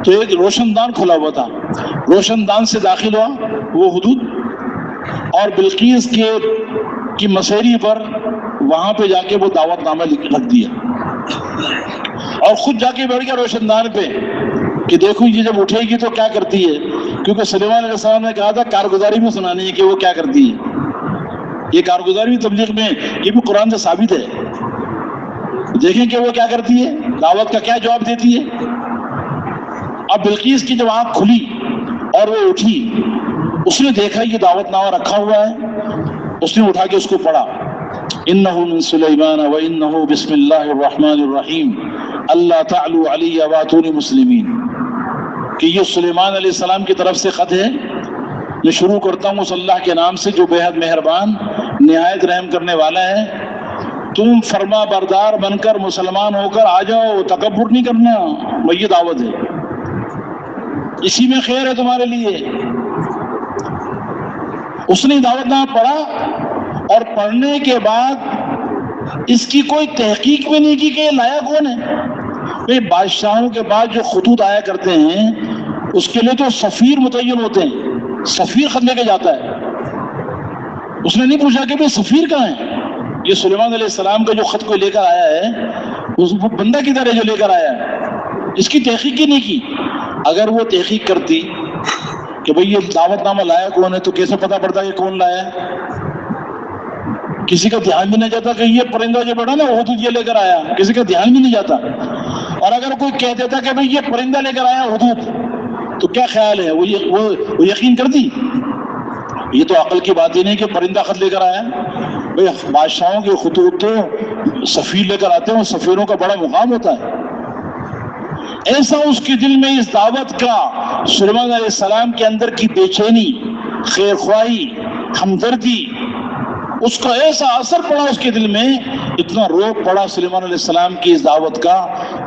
تو ایک روشن دان کھلا ہوا تھا، روشن دان سے داخل ہوا وہ حدود، اور بلقیس کی مسیری پر وہاں پہ جا کے وہ دعوت نامہ رکھ دیا، اور خود جا کے بیٹھ گیا روشن دان پہ کہ دیکھو یہ جب اٹھے گی تو کیا کرتی ہے، کیونکہ سلیمان علیہ السلام نے کہا تھا کارگزاری میں سنانی ہے کہ وہ کیا کرتی ہے، یہ کارگزاری تبلیغ میں یہ بھی قرآن سے ثابت ہے، دیکھیں کہ وہ کیا کرتی ہے، دعوت کا کیا جواب دیتی ہے۔ اب بلقیس کی جب آنکھ کھلی اور وہ اٹھی، اس نے دیکھا یہ دعوت نامہ رکھا ہوا ہے، اس نے اٹھا کے اس کو پڑھا، انہ من سلیمان و انہ بسم اللہ الرحمن الرحیم اللہ تعلوا علی واتونی مسلمین، کہ یہ سلیمان علیہ السلام کی طرف سے خط ہے، میں شروع کرتا ہوں اس اللہ کے نام سے جو بے حد مہربان نہایت رحم کرنے والا ہے، تم فرما بردار بن کر مسلمان ہو کر آ جاؤ، تکبر نہیں کرنا، وہی دعوت ہے، اسی میں خیر ہے تمہارے لیے۔ اس نے دعوت نامہ پڑھا، اور پڑھنے کے بعد اس کی کوئی تحقیق بھی نہیں کی کہ یہ لایا کون ہے۔ بادشاہوں کے بعد جو خطوط آیا کرتے ہیں اس کے لیے تو سفیر متعین ہوتے ہیں، سفیر خط لے کے جاتا ہے، اس نے نہیں پوچھا کہ بھئی سفیر کہاں ہے، یہ سلیمان علیہ السلام کا جو خط کوئی لے کر آیا ہے وہ بندہ کدھر ہے جو لے کر آیا ہے، اس کی تحقیق ہی نہیں کی۔ اگر وہ تحقیق کرتی کہ بھئی یہ دعوت نامہ لایا کون ہے تو کیسے پتا پڑتا کہ کون لایا ہے؟ کسی کا دھیان بھی نہیں جاتا کہ یہ پرندہ جو بیٹھا نا وہ تو یہ لے کر آیا، کسی کا دھیان بھی نہیں جاتا۔ اور اگر کوئی کہہ دیتا کہ بھئی یہ پرندہ لے کر آیا حدود، تو کیا خیال ہے، وہ یقین کر دی؟ یہ تو عقل کی بات ہی نہیں کہ پرندہ خط لے کر آیا۔ بھئی بادشاہوں کے خطوط تو سفیر لے کر آتے ہیں، سفیروں کا بڑا مقام ہوتا ہے۔ ایسا اس کے دل میں اس دعوت کا، سلیمان علیہ السلام کے اندر کی بے چینی، خیر خواہی، ہمدردی، اس کا ایسا اثر پڑا اس کے دل میں، اتنا روب پڑا سلیمان علیہ السلام کی اس دعوت کا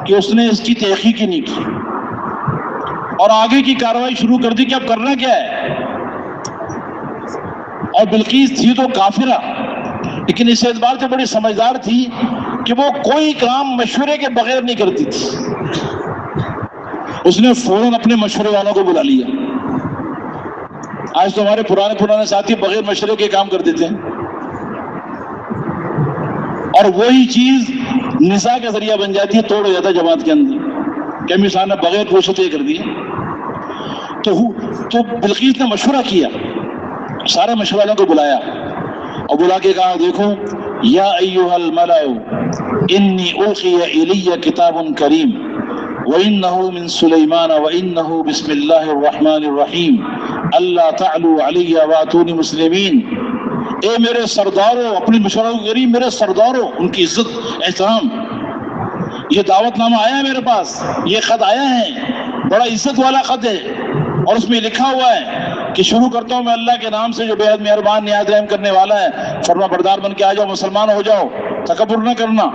کہ اس نے اس کی تحقیق ہی نہیں کی، اور آگے کی کارروائی شروع کر دی کہ اب کرنا کیا ہے۔ اور بلقیس تھی تو کافرہ، لیکن اس اعتبار سے بڑی سمجھدار تھی کہ وہ کوئی کام مشورے کے بغیر نہیں کرتی تھی۔ اس نے فوراً اپنے مشورے والوں کو بلا لیا۔ آج تو ہمارے پرانے ساتھی بغیر مشورے کے کام کر دیتے ہیں، اور وہی چیز نزاع کا ذریعہ بن جاتی ہے، توڑ ہو جاتا ہے جماعت کے اندر کہ مثال نے بغیر پوچھے یہ کر دیا۔ تو بلقیس نے مشورہ کیا، سارے مشورے والوں کو بلایا اور بلا کے کہا دیکھو یا ایھا الملأ انی القی الی کتاب کریم وانہ من سلیمان وانہ بسم اللہ الرحمن الرحیم اللہ تعلوا علی واتونی مسلمین۔ اے میرے سرداروں، اپنی مشورہ کو میرے سرداروں، ان کی عزت احترام، یہ دعوت نامہ آیا ہے میرے پاس، یہ خط آیا ہے، بڑا عزت والا خط ہے، اور اس میں لکھا ہوا ہے کہ شروع کرتا ہوں میں اللہ کے نام سے جو بے حد مہربان نہایت رحم کرنے والا ہے، فرما بردار بن کے آ جاؤ، مسلمان ہو جاؤ، تکبر نہ کرنا۔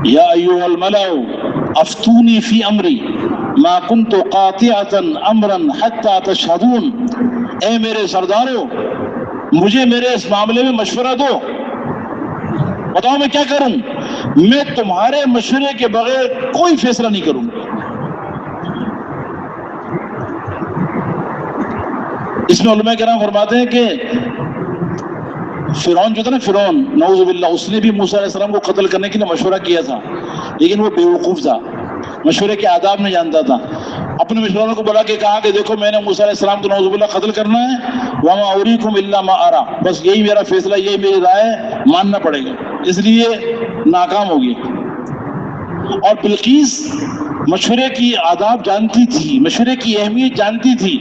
یا ایھا الملأ افتونی فی امری ما کنت قاطعۃ امرا حتی تشہدون، اے میرے سردارو مجھے میرے اس معاملے میں مشورہ دو، بتاؤ میں کیا کروں، میں تمہارے مشورے کے بغیر کوئی فیصلہ نہیں کروں گا۔ اس میں علماء کرام فرماتے ہیں کہ فرعون جو تھا نا، فرعون نعوذ باللہ، اس نے بھی موسیٰ علیہ السلام کو قتل کرنے کے لیے مشورہ کیا تھا، لیکن وہ بیوقوف تھا، مشورے کے آداب نہیں جانتا تھا۔ اپنے مشوروں کو بلا کے کہا کہ دیکھو میں نے موسیٰ علیہ السلام کو نعوذ باللہ قتل کرنا ہے، وما اریکم الا ما ارى، بس یہی میرا فیصلہ، یہی میری رائے، ماننا پڑے گا، اس لیے ناکام ہو گیا۔ اور بلقیس مشورے کی آداب جانتی تھی، مشورے کی اہمیت جانتی تھی،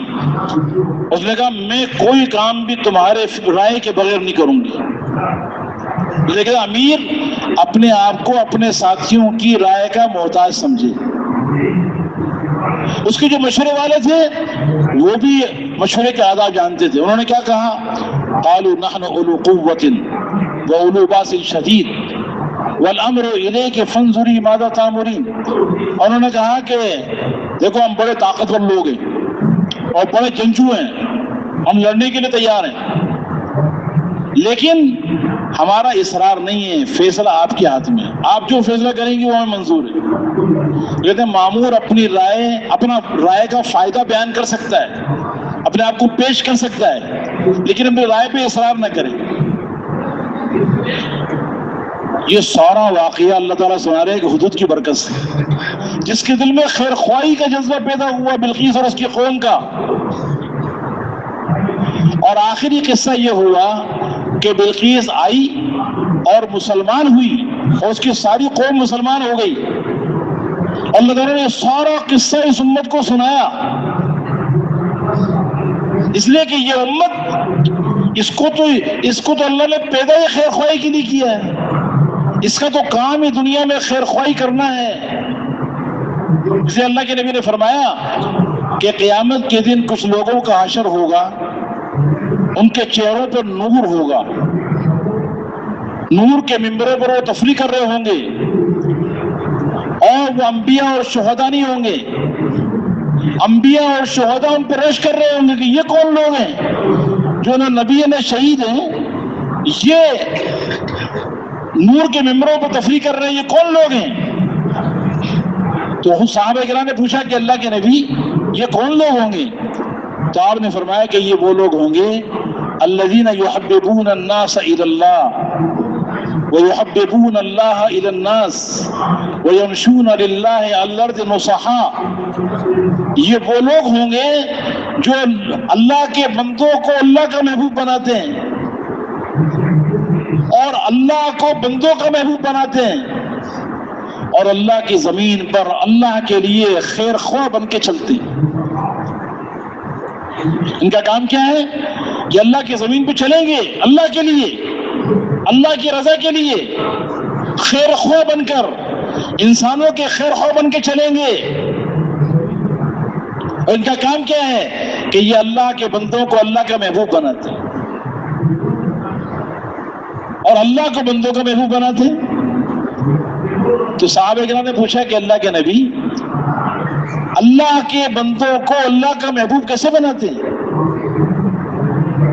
اس نے کہا میں کوئی کام بھی تمہارے رائے کے بغیر نہیں کروں گی۔ لیکن امیر اپنے آپ کو اپنے ساتھیوں کی رائے کا محتاج سمجھے۔ اس کے جو مشورے والے تھے وہ بھی مشورے کے آداب جانتے تھے، انہوں نے کیا کہا، قالوا نحن اولو قوة واولو باس شدید والامر الیک فانظری ماذا تأمرین، انہوں نے کہا کہ دیکھو ہم بڑے طاقتور لوگ ہیں اور بڑے جنگجو ہیں، ہم لڑنے کے لیے تیار ہیں، لیکن ہمارا اصرار نہیں ہے، فیصلہ آپ کے ہاتھ میں ہے، آپ جو فیصلہ کریں گے وہ ہمیں منظور ہے۔ کہتے ہیں مامور اپنی اپنا رائے کا فائدہ بیان کر سکتا ہے، اپنے آپ کو پیش کر سکتا ہے، لیکن اپنی رائے پہ اصرار نہ کرے۔ یہ سارا واقعہ اللہ تعالیٰ سنا رہے ہیں کہ حدود کی برکت سے، جس کے دل میں خیر خواہی کا جذبہ پیدا ہوا بلقیس اور اس کی قوم کا۔ اور آخری قصہ یہ ہوا کہ بلقیس آئی اور مسلمان ہوئی اور اس کی ساری قوم مسلمان ہو گئی۔ اللہ تعالیٰ نے سارا قصہ اس امت کو سنایا، اس لیے کہ یہ امت اس کو تو اللہ نے پیدا ہی خیر خواہی کے لیے کیا ہے، اس کا تو کام ہی دنیا میں خیر خواہی کرنا ہے۔ اسے اللہ کے نبی نے فرمایا کہ قیامت کے دن کچھ لوگوں کا حشر ہوگا، ان کے چہروں پر نور ہوگا، نور کے ممبروں پر وہ تفریح کر رہے ہوں گے، اور وہ انبیاء اور شہداء نہیں ہوں گے، انبیاء اور شہداء ان پر رش کر رہے ہوں گے کہ یہ کون لوگ ہیں جو نہ نبی نہ شہید ہیں، یہ نور کے ممبروں پر تفریح کر رہے ہیں، یہ کون لوگ ہیں؟ تو صحابہ کرام نے پوچھا کہ اللہ کے نبی یہ کون لوگ ہوں گے؟ تو آپ نے فرمایا کہ یہ وہ لوگ ہوں گے الذین یحببون الناس الی اللہ وَيُحَبِّبُونَ اللَّهَ إِلَى النَّاسِ وَيَمْشُونَ لِلَّهِ عَلَى الْأَرْضِ نُصَحًا، یہ وہ لوگ ہوں گے جو اللہ کے بندوں کو اللہ کا محبوب بناتے ہیں اور اللہ کو بندوں کا محبوب بناتے ہیں، اور اللہ کی زمین پر اللہ کے لیے خیر خواہ بن کے چلتے ہیں۔ ان کا کام کیا ہے کہ اللہ کی زمین پہ چلیں گے اللہ کے لیے، اللہ کی رضا کے لیے، خیر خواہ بن کر، انسانوں کے خیر خواہ بن کے چلیں گے۔ اور ان کا کام کیا ہے کہ یہ اللہ کے بندوں کو اللہ کا محبوب بناتے ہیں اور اللہ کو بندوں کا محبوب بناتے ہیں۔ تو صحابہ کرام نے پوچھا کہ اللہ کے نبی اللہ کے بندوں کو اللہ کا محبوب کیسے بناتے ہیں؟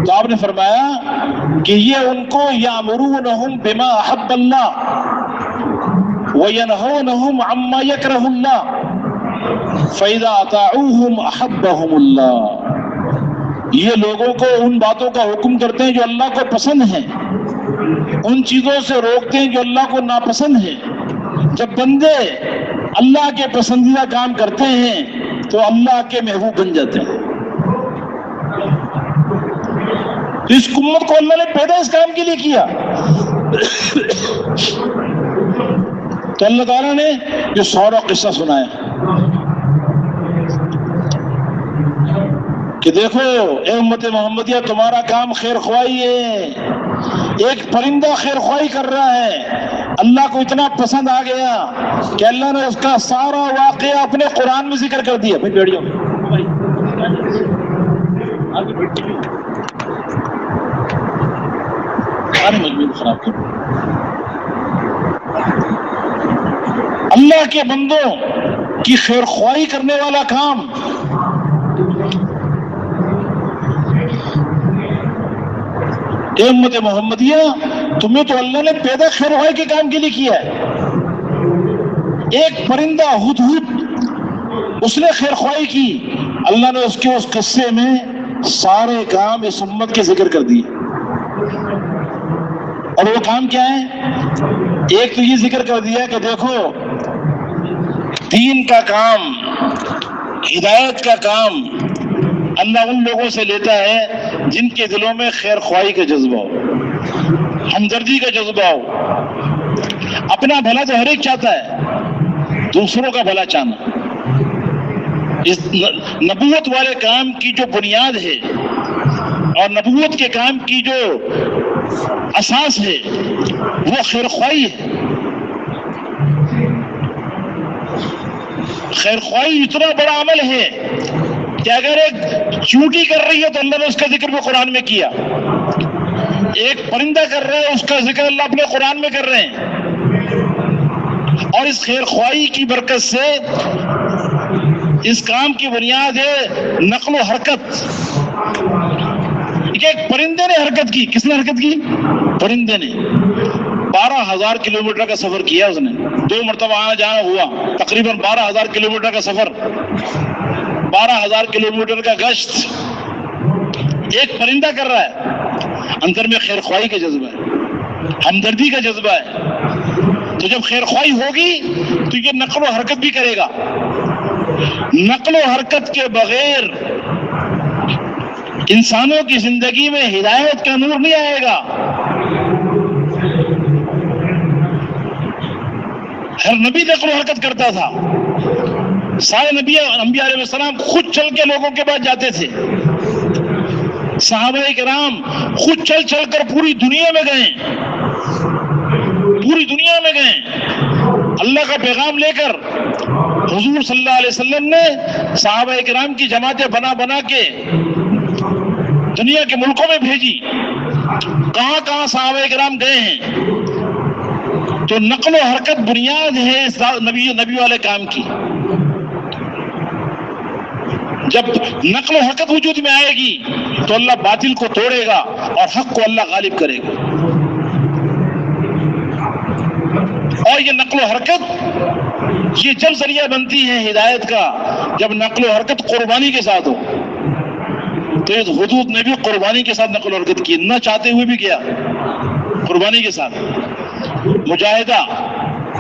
تو آپ نے فرمایا کہ یہ ان کو یامرونہم بما احب اللہ وینہونہم عما یکرہ اللہ فاذا اطاعوہم احبہم اللہ، یہ لوگوں کو ان باتوں کا حکم کرتے ہیں جو اللہ کو پسند ہیں، ان چیزوں سے روکتے ہیں جو اللہ کو ناپسند ہے۔ جب بندے اللہ کے پسندیدہ کام کرتے ہیں تو اللہ کے محبوب بن جاتے ہیں۔ اس امت کو اللہ نے پیدا اس کام کے لیے کیا۔ تو اللہ تعالیٰ نے یہ سارا قصہ سنایا کہ دیکھو اے امت محمدیہ، تمہارا کام خیر خواہی ہے۔ ایک پرندہ خیر خواہی کر رہا ہے، اللہ کو اتنا پسند آ گیا کہ اللہ نے اس کا سارا واقعہ اپنے قرآن میں ذکر کر دیا. بیٹھ جاؤ سارے مجموعے خراب کر. اللہ کے بندوں کی خیر خواہی کرنے والا کام اے امت محمدیہ، تمہیں تو اللہ نے پیدا خیر خواہی کے کام کے لیے کیا ہے. ایک پرندہ ہدہد، اس نے خیر خواہی کی، اللہ نے اس کے اس قصے میں سارے کام اس امت کے ذکر کر دیے. اور وہ کام کیا ہے؟ ایک تو یہ ذکر کر دیا کہ دیکھو دین کا کام، ہدایت کا کام اللہ ان لوگوں سے لیتا ہے جن کے دلوں میں خیر خواہی کا جذبہ ہو، ہمدردی کا جذبہ ہو. اپنا بھلا تو ہر ایک چاہتا ہے، دوسروں کا بھلا چاہنا. اس نبوت والے کام کی جو بنیاد ہے اور نبوت کے کام کی جو اساس ہے وہ خیر خواہی ہے. خیر خواہی اتنا بڑا عمل ہے کہ اگر ایک چونٹی کر رہی ہے تو اللہ نے اس کا ذکر بھی قرآن میں کیا. ایک پرندہ کر رہا ہے، اس کا ذکر اللہ اپنے قرآن میں کر رہے ہیں. اور اس خیر خواہی کی برکت سے اس کام کی بنیاد ہے نقل و حرکت. ایک پرندے نے حرکت کی. کس نے حرکت کی؟ پرندے نے. 12,000 کلومیٹر کا سفر کیا اس نے، 2 مرتبہ آنا جانا ہوا، تقریباً 12,000 کلومیٹر کا سفر، 12,000 کلومیٹر کا گشت ایک پرندہ کر رہا ہے. اندر میں خیر خواہی کا جذبہ ہے، ہمدردی کا جذبہ ہے. تو جب خیر خواہی ہوگی تو یہ نقل و حرکت بھی کرے گا. نقل و حرکت کے بغیر انسانوں کی زندگی میں ہدایت کا نور نہیں آئے گا. ہر نبی نقل و حرکت کرتا تھا. سارے انبیاء علیہ السلام خود چل کے لوگوں کے پاس جاتے تھے. صحابہ کرام خود چل چل کر پوری دنیا میں گئے، پوری دنیا میں گئے اللہ کا پیغام لے کر. حضور صلی اللہ علیہ وسلم نے صحابہ کرام کی جماعتیں بنا بنا کے دنیا کے ملکوں میں بھیجی. کہاں کہاں صحابہ کرام گئے ہیں. تو نقل و حرکت بنیاد ہے اس نبی والے کام کی. جب نقل و حرکت وجود میں آئے گی تو اللہ باطل کو توڑے گا اور حق کو اللہ غالب کرے گا. اور یہ نقل و حرکت یہ جب ذریعہ بنتی ہے ہدایت کا جب نقل و حرکت قربانی کے ساتھ ہو. تو اس حدود نے بھی قربانی کے ساتھ نقل و حرکت کی، نہ چاہتے ہوئے بھی کیا، قربانی کے ساتھ. مجاہدہ،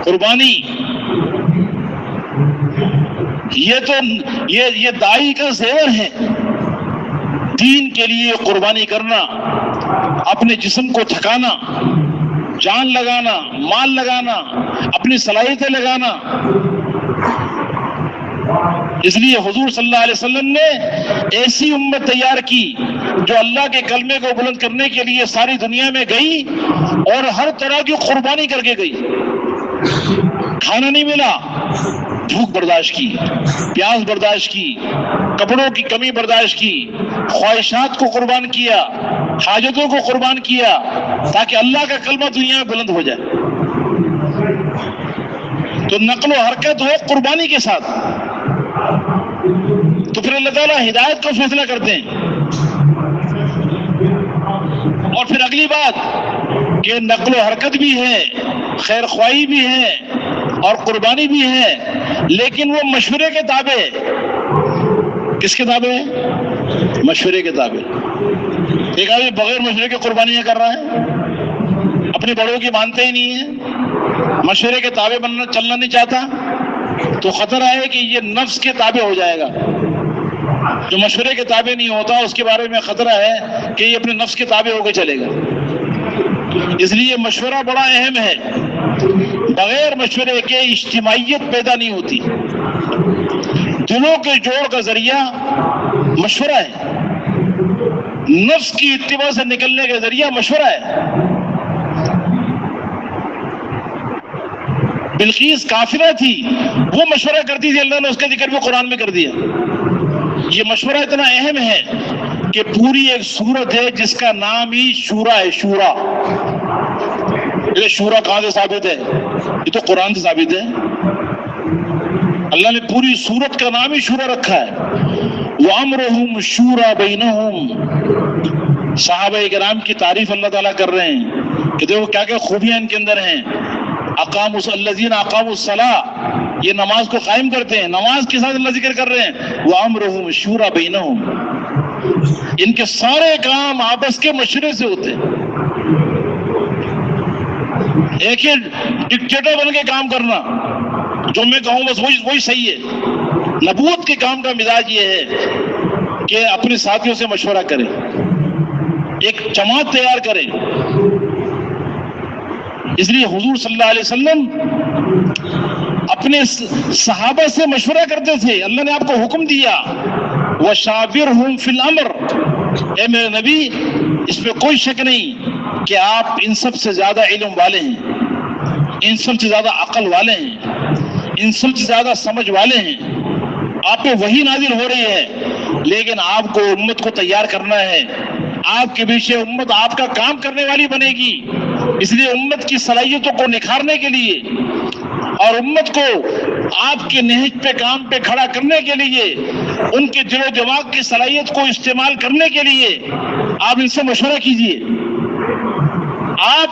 قربانی، یہ داعی کا زیور ہے. دین کے لیے قربانی کرنا، اپنے جسم کو تھکانا، جان لگانا، مال لگانا، اپنی صلاحیتیں لگانا. اس لیے حضور صلی اللہ علیہ وسلم نے ایسی امت تیار کی جو اللہ کے کلمے کو بلند کرنے کے لیے ساری دنیا میں گئی اور ہر طرح کی قربانی کر کے گئی. کھانا نہیں ملا، بھوک برداشت کی، پیاس برداشت کی، کپڑوں کی کمی برداشت کی، خواہشات کو قربان کیا، حاجتوں کو قربان کیا تاکہ اللہ کا کلمہ دنیا میں بلند ہو جائے. تو نقل و حرکت ہو قربانی کے ساتھ تو پھر اللہ تعالیٰ ہدایت کا فیصلہ کرتے ہیں. اور پھر اگلی بات کہ نقل و حرکت بھی ہے، خیر خواہی بھی ہے اور قربانی بھی ہے، لیکن وہ مشورے کے تابع. کس کے تابع ہے؟ مشورے کے تابع. ایک آدمی بغیر مشورے کے قربانیاں کر رہا ہے، اپنے بڑوں کی مانتے ہی نہیں ہے، مشورے کے تابع بننا چلنا نہیں چاہتا، تو خطرہ ہے کہ یہ نفس کے تابع ہو جائے گا. جو مشورے کے تابع نہیں ہوتا اس کے بارے میں خطرہ ہے کہ یہ اپنے نفس کے تابع ہو کے چلے گا. اس لیے مشورہ بڑا اہم ہے. بغیر مشورے کے اجتماعیت پیدا نہیں ہوتی. دلوں کے جوڑ کا ذریعہ مشورہ ہے، نفس کی اتباع سے نکلنے کا ذریعہ مشورہ ہے. بلقیس کافرہ تھی، وہ مشورہ کرتی تھی، اللہ نے اس کا ذکر بھی قرآن میں کر دیا۔ یہ مشورہ اتنا اہم ہے کہ پوری ایک سورت ہے جس کا نام ہی شورا ہے، شورا۔ یہ شورا کہاں سے ثابت ہے؟ یہ تو قرآن سے ثابت ہے۔ اللہ نے پوری سورت کا نام ہی شورا رکھا ہے۔ وَأَمْرُهُمْ شُورَى بَيْنَهُمْ۔ صحابہ کرام کی تعریف اللہ تعالیٰ کر رہے ہیں کہ دیکھو کیا کیا خوبیاں ان کے اندر ہیں۔ الذین اقاموا الصلاۃ، یہ نماز کو قائم کرتے ہیں، نماز کے ساتھ اللہ ذکر کر رہے ہیں۔ وَأَمْرُهُمْ شُورَى بَيْنَهُمْ، ان کے سارے کام آپس کے مشورے سے ہوتے ہیں۔ ایک ہی ڈکٹیٹر بن کے کام کرنا، جو میں کہوں بس وہی صحیح ہے۔ نبوت کے کام کا مزاج یہ ہے کہ اپنے ساتھیوں سے مشورہ کریں، ایک جماعت تیار کریں۔ اس لیے حضور صلی اللہ علیہ وسلم اپنے صحابہ سے مشورہ کرتے تھے۔ اللہ نے آپ کو حکم دیا وَشَاوِرْهُمْ فِي الْأَمْرِ، اے میرے نبی اس میں کوئی شک نہیں کہ آپ ان سب سے زیادہ علم والے ہیں، ان سب سے زیادہ عقل والے ہیں، ان سب سے زیادہ سمجھ والے ہیں۔ آپ پہ وحی نازل ہو رہی ہے، لیکن آپ کو امت کو تیار کرنا ہے۔ آپ کے پیچھے امت آپ کا کام کرنے والی بنے گی۔ اس لیے امت کی صلاحیتوں کو نکھارنے کے لیے اور امت کو آپ کے نہج پہ کام پہ کھڑا کرنے کے لیے، ان کے دل و دماغ کی صلاحیت کو استعمال کرنے کے لیے آپ ان سے مشورہ کیجیے۔ آپ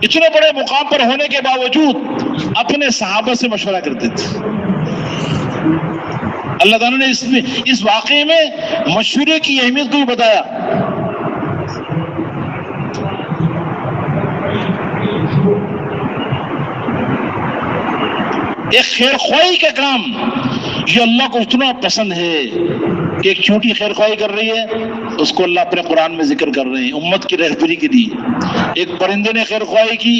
اتنے بڑے مقام پر ہونے کے باوجود اپنے صحابہ سے مشورہ کرتے تھے۔ اللہ تعالیٰ نے اس واقعے میں مشورے کی اہمیت کو بھی بتایا۔ ایک خیر خواہی کا کام یہ اللہ کو اتنا پسند ہے کہ ایک چھوٹی خیر خواہی کر رہی ہے، اس کو اللہ اپنے قرآن میں ذکر کر رہے ہیں امت کی رہبری کے لیے۔ ایک پرندے نے خیر خواہی کی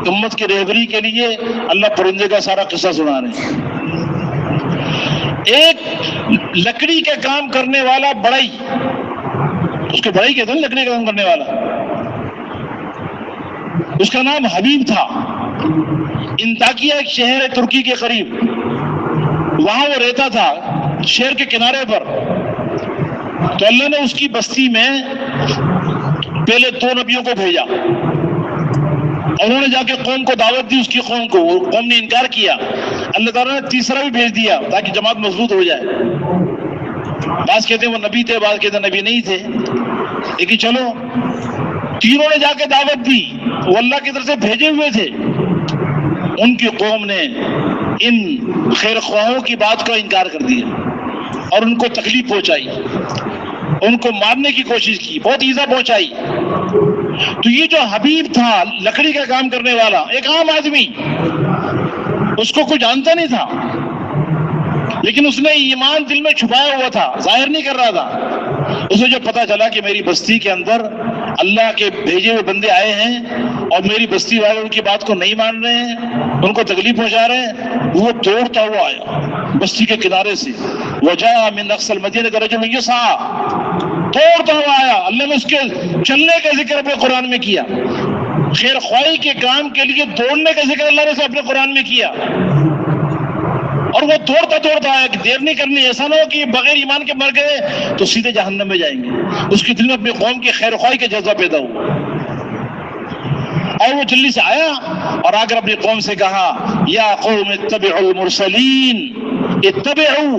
امت کی رہبری کے لیے، اللہ پرندے کا سارا قصہ سنا رہے ہیں۔ ایک لکڑی کا کام کرنے والا بڑائی، اس کو بڑائی کہتے ہیں، لکڑی کا کام کرنے والا، اس کا نام حبیب تھا۔ انطاکیہ ایک شہر ہے ترکی کے قریب، وہاں وہ رہتا تھا شہر کے کنارے پر۔ تو اللہ نے اس کی بستی میں پہلے 2 نبیوں کو بھیجا، اور انہوں نے جا کے قوم کو دعوت دی، اس کی قوم کو، وہ قوم نے انکار کیا۔ اللہ تعالیٰ نے تیسرا بھی بھیج دیا تاکہ جماعت مضبوط ہو جائے۔ بعض کہتے ہیں وہ نبی تھے، بعض کہتے ہیں نبی نہیں تھے، لیکن چلو تینوں نے جا کے دعوت دی، وہ اللہ کی طرف سے بھیجے ہوئے تھے۔ ان کی قوم نے ان خیر خواہوں کی بات کا انکار کر دیا اور ان کو تکلیف پہنچائی، ان کو مارنے کی کوشش کی، بہت ایذا پہنچائی۔ تو یہ جو حبیب تھا لکڑی کا کام کرنے والا، ایک عام آدمی، اس کو کوئی جانتا نہیں تھا، لیکن اس نے ایمان دل میں چھپایا ہوا تھا، ظاہر نہیں کر رہا تھا۔ اسے جو پتا چلا کہ میری بستی کے اندر اللہ کے بھیجے ہوئے بندے آئے ہیں اور میری بستی والے ان کی بات کو نہیں مان رہے ہیں، ان کو تکلیف پہنچا رہے ہیں، وہ دوڑتا ہوا آیا بستی کے کنارے سے۔ وَجَاءَ مِنْ أَقْصَى الْمَدِينَةِ رَجُلٌ يَسْعَىٰ، دوڑتا ہوا آیا۔ اللہ نے اس کے چلنے کا ذکر اپنے قرآن میں کیا، خیر خواہی کے کام کے لیے دوڑنے کا ذکر اللہ نے اپنے قرآن میں کیا، اور وہ دوڑتا دوڑتا آیا کہ دیر نہیں کرنی، ایسا نہ ہو کہ بغیر ایمان کے مر گئے تو سیدھے جہنم میں جائیں گے۔ اس کے دل میں اپنی قوم کی خیر خواہی کا جذبہ پیدا ہوا، اور وہ جلدی سے آیا اور آ کر اپنی قوم سے کہا یا قوم اتبعوا المرسلین اتبعوا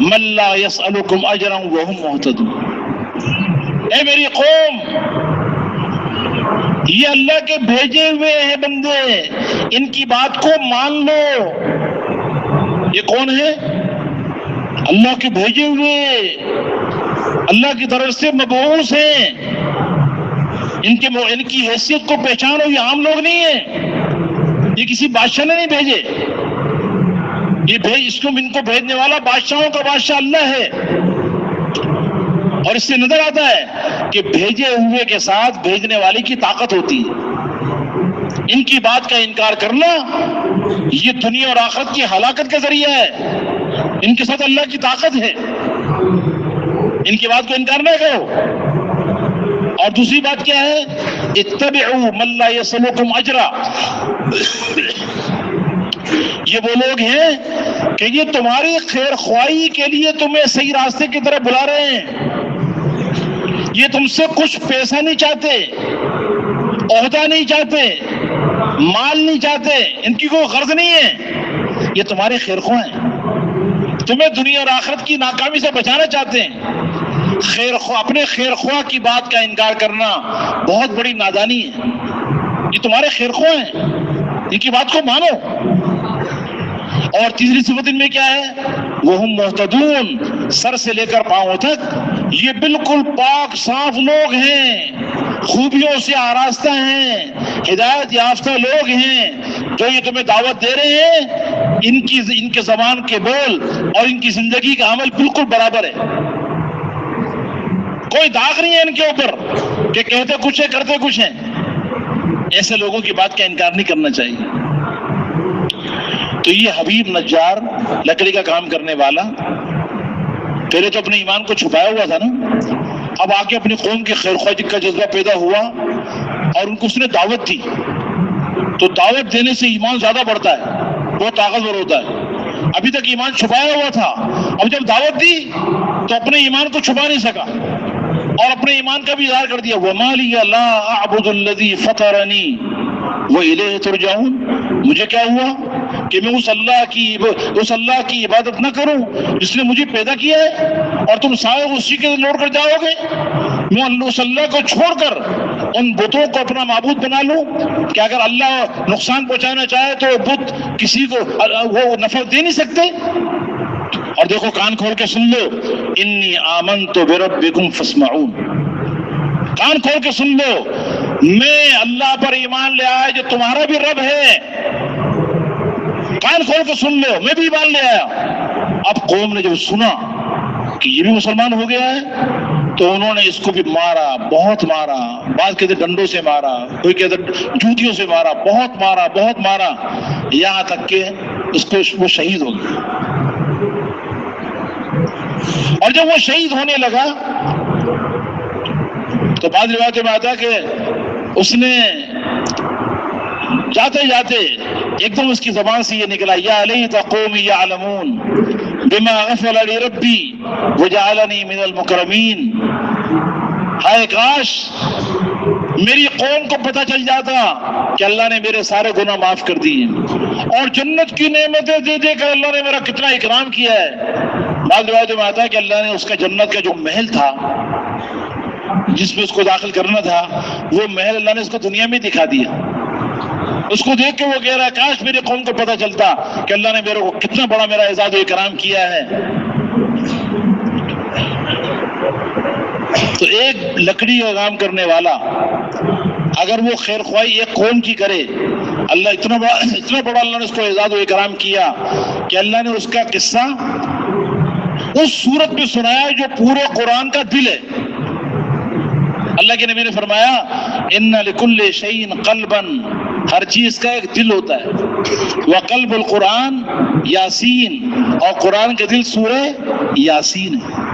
من لا يسألكم اجرا وهم مهتدون۔ اے میری قوم، یہ اللہ کے بھیجے ہوئے ہیں بندے، ان کی بات کو مان لو۔ یہ کون ہے؟ اللہ کے بھیجے ہوئے، اللہ کی طرف سے مبعوث ہیں۔ ان کی حیثیت کو پہچانو، یہ عام لوگ نہیں ہیں، یہ کسی بادشاہ نے نہیں بھیجے، ان کو بھیجنے والا بادشاہوں کا بادشاہ اللہ ہے۔ اور اس سے نظر آتا ہے کہ بھیجے ہوئے کے ساتھ بھیجنے والے کی طاقت ہوتی ہے۔ ان کی بات کا انکار کرنا یہ دنیا اور آخرت کی ہلاکت کا ذریعہ ہے۔ ان کے ساتھ اللہ کی طاقت ہے، ان کی بات کو انکار نہ کرو۔ اور دوسری بات کیا ہے؟ اتبعوا من لا يسألكم اجرا، یہ وہ لوگ ہیں کہ یہ تمہاری خیر خواہی کے لیے تمہیں صحیح راستے کی طرف بلا رہے ہیں. یہ تم سے کچھ پیسہ نہیں چاہتے، عہدہ نہیں چاہتے، مال نہیں چاہتے، ان کی کوئی غرض نہیں ہے. یہ تمہارے خیر خواہ ہیں، تمہیں دنیا اور آخرت کی ناکامی سے بچانا چاہتے ہیں. اپنے خیر خواہ کی بات کا انکار کرنا بہت بڑی نادانی ہے. یہ تمہارے خیر خواہ ہیں، ان کی بات کو مانو. اور تیسری صفت ان میں کیا ہے؟ وہم مہتدون، سر سے لے کر پاؤں تک یہ بالکل پاک صاف لوگ ہیں، خوبیوں سے آراستہ ہیں، ہدایت یافتہ لوگ ہیں. جو یہ تمہیں دعوت دے رہے ہیں ان کے زبان کے بول اور ان کی زندگی کا عمل بالکل برابر ہے. کوئی داغ نہیں ہے ان کے اوپر کہ کہتے کچھ ہے کرتے کچھ ہیں. ایسے لوگوں کی بات کا انکار نہیں کرنا چاہیے. تو یہ حبیب نجار لکڑی کا کام کرنے والا پہلے تو اپنے ایمان کو چھپایا ہوا تھا نا، اب آ کے اپنی قوم کی خیر خواہی کا جذبہ پیدا ہوا اور ان کو اس نے دعوت دی. تو دعوت دینے سے ایمان زیادہ بڑھتا ہے، بہت طاقتور ہوتا ہے. ابھی تک ایمان چھپایا ہوا تھا، اب جب دعوت دی تو اپنے ایمان کو چھپا نہیں سکا اور اپنے ایمان کا بھی اظہار کر دیا. وَمَا لِيَ لَا أَعْبُدُ الَّذِي فَطَرَنِي وَإِلَيْهِ تُرْجَعُونَ. مجھے کیا ہوا کہ میں اس اللہ کی عبادت نہ کروں جس نے مجھے پیدا کیا ہے اور تم سارے اسی کے لوٹ کر جاؤ گے. میں اس اللہ کو چھوڑ کر ان بتوں کو اپنا معبود بنا لوں کہ اگر اللہ نقصان پہنچانا چاہے تو بت کسی کو وہ نفع دے نہیں سکتے. اور دیکھو کان کھول کے سن لو، انی آمنت بربکم فاسمعون. کان کھول کے سن لو، میں اللہ پر ایمان لے آیا جو تمہارا بھی رب ہے. کان کھول کے سن لو، میں بھی ایمان لے آیا. اب قوم نے جب سنا کہ یہ بھی مسلمان ہو گیا ہے تو انہوں نے اس کو بھی مارا، بہت مارا. بعض کہتے ڈنڈوں سے مارا، کوئی کہتے جوتیوں سے مارا، بہت مارا یہاں تک کہ وہ شہید ہو گیا. اور جب وہ شہید ہونے لگا تو بعض روایتوں میں آتا ہے کہ اس نے جاتے جاتے ایک دم اس کی زبان سے یہ نکلا، یا لیت قومی یعلمون بما غفر لی ربی وجعلنی من المکرمین. ہائے کاش میری قوم کو پتہ چل جاتا کہ اللہ نے میرے سارے گناہ معاف کر دیے اور جنت کی نعمتیں دے دے کر اللہ نے میرا کتنا اکرام کیا ہے. بعض روایتوں میں آتا ہے کہ اللہ نے اس کا جنت کا جو محل تھا جس میں اس کو داخل کرنا تھا وہ محل اللہ نے اس کو دنیا میں دکھا دیا. اس کو دیکھ کے وہ کہہ رہا ہے کاش میری قوم کو پتہ چلتا کہ اللہ نے میرے کو کتنا بڑا میرا اعزاز و اکرام کیا ہے. تو ایک لکڑی کا کام کرنے والا اگر وہ خیر خواہی ایک قوم کی کرے، اللہ اتنا بڑا اللہ نے اس کو اعزاز و اکرام کیا کہ اللہ نے اس کا قصہ اس صورت میں سنایا جو پورے قرآن کا دل ہے. اللہ کے نبی نے فرمایا ان لکل شیء قلبا، ہر چیز کا ایک دل ہوتا ہے. وقلب القرآن یاسین، اور قرآن کا دل سورہ یاسین ہے.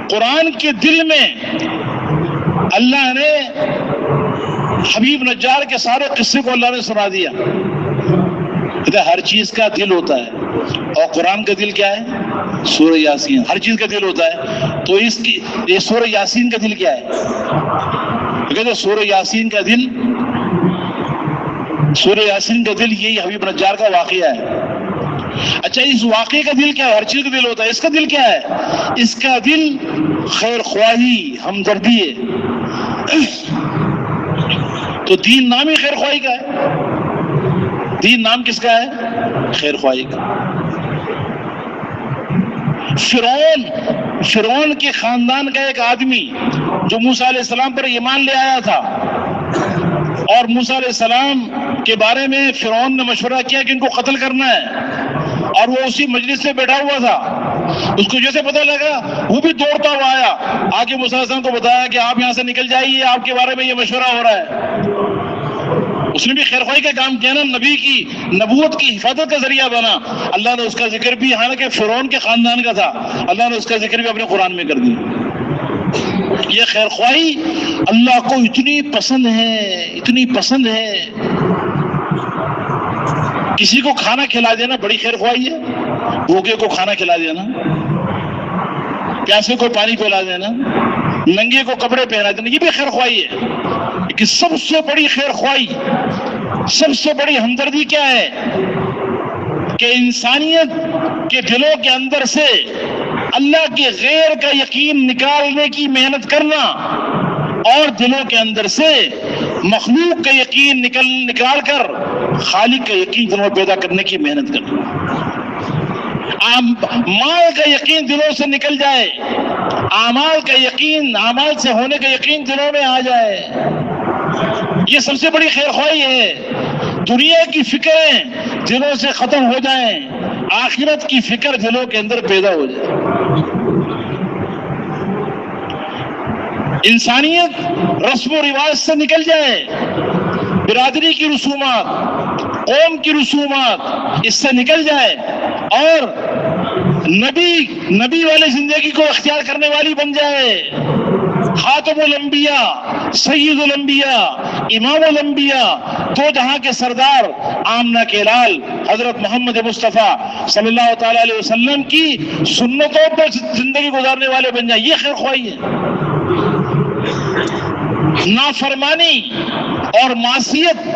قرآن کے دل میں اللہ نے حبیب نجار کے سارے قصے کو اللہ نے سنا دیا. ہر چیز کا دل ہوتا ہے اور قرآن کا دل کیا ہے؟ سورہ یاسین. ہر چیز کا دل ہوتا ہے تو اس کی یہ سورہ یاسین کا دل کیا ہے؟ کہتے سورہ یاسین کا دل، سورہ یاسین کا دل یہی حبیب نجار کا واقعہ ہے. اچھا اس واقعے کا دل کیا ہے؟ ہر چیز کا دل ہوتا ہے. اس کا دل کیا ہے؟ اس کا دل خیر خواہی، ہمدردی ہے. تو دین نام ہی خیر خواہی کا ہے. دین نام کس کا ہے؟ خیر خواہی کا. فرعون کے خاندان کا ایک آدمی جو موسیٰ علیہ السلام پر ایمان لے آیا تھا اور موسیٰ علیہ السلام کے بارے میں فرعون نے مشورہ کیا کہ ان کو قتل کرنا ہے اور وہ اسی مجلس سے بیٹھا ہوا تھا. اس کو جیسے پتہ لگا وہ بھی دوڑتا ہوا آیا، آگے موسیٰ علیہ السلام کو بتایا کہ آپ یہاں سے نکل جائیے، آپ کے بارے میں یہ مشورہ ہو رہا ہے. اس نے بھی خیر خواہی کا کام کیا نا، نبی کی نبوت کی حفاظت کا ذریعہ بنا. اللہ نے اس کا ذکر بھی، حالانکہ فرعون کے خاندان کا تھا، اللہ نے اس کا ذکر بھی اپنے قرآن میں کر دیا. یہ خیر خواہی اللہ کو اتنی پسند ہے، اتنی پسند ہے کسی کو کھانا کھلا دینا بڑی خیر خواہی ہے، بھوکے کو کھانا کھلا دینا، پیاسے کو پانی پلا دینا، ننگے کو کپڑے پہنا دینا، یہ بھی خیر خواہی ہے۔ کہ سب سے بڑی خیر خواہی، سب سے بڑی ہمدردی کیا ہے کہ انسانیت کے دلوں کے اندر سے اللہ کے غیر کا یقین نکالنے کی محنت کرنا اور دلوں کے اندر سے مخلوق کا یقین نکال کر خالق کا یقین دلوں میں پیدا کرنے کی محنت کرنا۔ مال کا یقین دلوں سے نکل جائے، اعمال کا یقین، اعمال سے ہونے کا یقین دلوں میں آ جائے، یہ سب سے بڑی خیر خواہی ہے۔ دنیا کی فکریں دلوں سے ختم ہو جائیں، آخرت کی فکر دلوں کے اندر پیدا ہو جائے۔ انسانیت رسم و رواج سے نکل جائے، برادری کی رسومات، قوم کی رسومات اس سے نکل جائے اور نبی والی زندگی کو اختیار کرنے والی بن جائے۔ خاتم الانبیاء، سید الانبیاء، امام الانبیاء، دو جہاں کے سردار، آمنہ کے لال حضرت محمد مصطفیٰ صلی اللہ تعالی علیہ وسلم کی سنتوں پر زندگی گزارنے والے بن جائیں، یہ خیر خواہی ہے۔ نافرمانی اور معصیت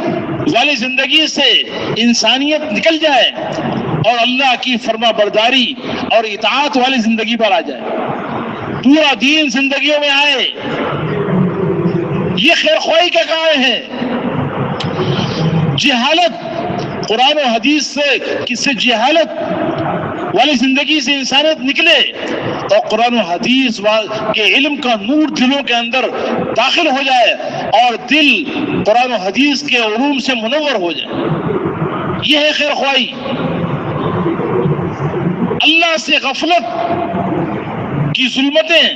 والی زندگی سے انسانیت نکل جائے اور اللہ کی فرما برداری اور اطاعت والی زندگی پر آ جائے، پورا دین زندگیوں میں آئے، یہ خیر خواہی کا کام ہے۔ جہالت، قرآن و حدیث سے کس سے جہالت والی زندگی سے انسانیت نکلے اور قرآن و حدیث کے علم کا نور دلوں کے اندر داخل ہو جائے اور دل قرآن و حدیث کے علوم سے منور ہو جائے، یہ ہے خیر خواہی۔ اللہ سے غفلت کی ظلمتیں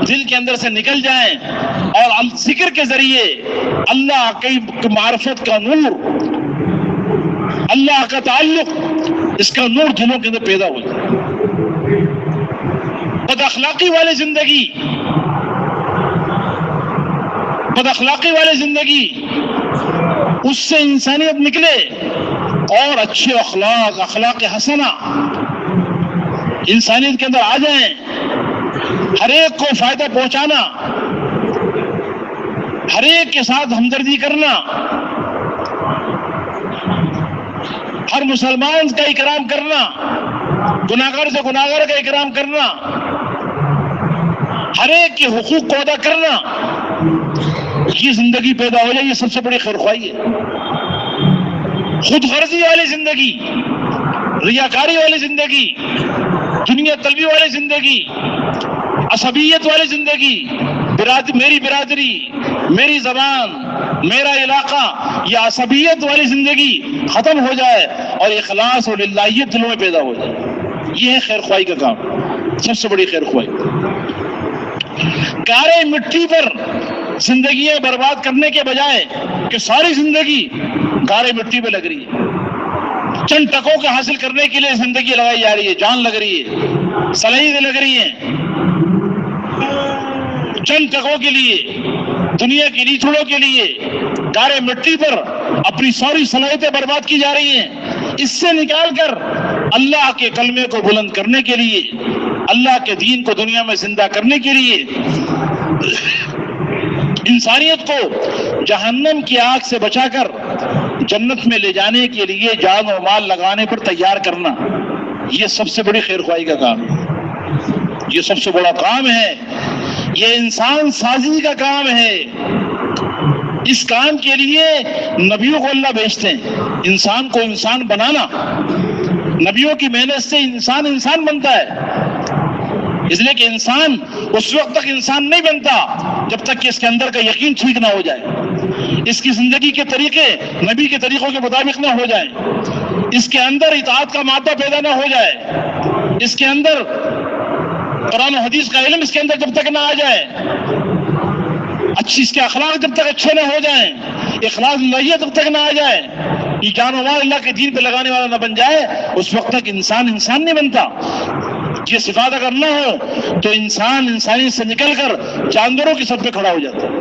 دل کے اندر سے نکل جائیں اور ذکر کے ذریعے اللہ کی معرفت کا نور، اللہ کا تعلق، اس کا نور دلوں کے اندر پیدا ہو جائے۔ بد اخلاقی والی زندگی، بد اخلاقی والی زندگی، اس سے انسانیت نکلے اور اچھے اخلاق، اخلاق حسنہ انسانیت کے اندر آ جائیں، ہر ایک کو فائدہ پہنچانا، ہر ایک کے ساتھ ہمدردی کرنا، ہر مسلمان کا اکرام کرنا، گناہگار سے گناہگار کا اکرام کرنا، ہر ایک کے حقوق کو ادا کرنا، یہ زندگی پیدا ہو جائے، یہ سب سے بڑی خیر خواہی ہے۔ خود غرضی والی زندگی، ریاکاری والی زندگی، دنیا طلبی والی زندگی، عصبیت والی زندگی، میری برادری، میری زبان، میرا علاقہ، یہ عصبیت والی زندگی ختم ہو جائے اور اخلاص اور للہیت دلوں میں پیدا ہو جائے، یہ ہے خیر خواہی کا کام، سب سے بڑی خیر خواہی۔ گارے مٹی پر زندگیاں برباد کرنے کے بجائے کہ ساری زندگی گارے مٹی پہ لگ رہی ہے، چند ٹکوں کے حاصل کرنے کے لیے زندگی لگائی جا رہی ہے، جان لگ رہی ہے، صلاحیتیں لگ رہی ہیں، چند ٹکوں کے لیے، دنیا کی ریچھڑوں کے لیے گارے مٹی پر اپنی ساری صلاحیتیں برباد کی جا رہی ہیں۔ اس سے نکال کر اللہ کے کلمے کو بلند کرنے کے لیے، اللہ کے دین کو دنیا میں زندہ کرنے کے لیے، انسانیت کو جہنم کی آگ سے بچا کر جنت میں لے جانے کے لیے جان و مال لگانے پر تیار کرنا، یہ سب سے بڑی خیر خواہی کا کام ہے، یہ سب سے بڑا کام ہے، یہ انسان سازی کا کام ہے۔ اس کام کے لیے نبیوں کو اللہ بھیجتے ہیں، انسان کو انسان بنانا، نبیوں کی محنت سے انسان بنتا ہے، اس لیے کہ انسان اس وقت تک انسان نہیں بنتا جب تک کہ اس کے اندر کا یقین ٹھیک نہ ہو جائے، اس کی زندگی کے طریقے نبی کے طریقوں کے مطابق نہ ہو جائیں، اس کے اندر اطاعت کا مادہ پیدا نہ ہو جائے، اس کے اندر قرآن و حدیث کا علم اس کے اندر جب تک نہ آ جائے، اس کے اخلاق جب تک اچھے نہ ہو جائیں، اخلاص اللہ جب تک نہ آ جائے، یہ جان و مال اللہ کے دین پہ لگانے والا نہ بن جائے، اس وقت تک انسان نہیں بنتا۔ یہ صفات اگر نہ ہو تو انسان انسانیت سے نکل کر جانوروں کی صف پہ کھڑا ہو جاتا ہے۔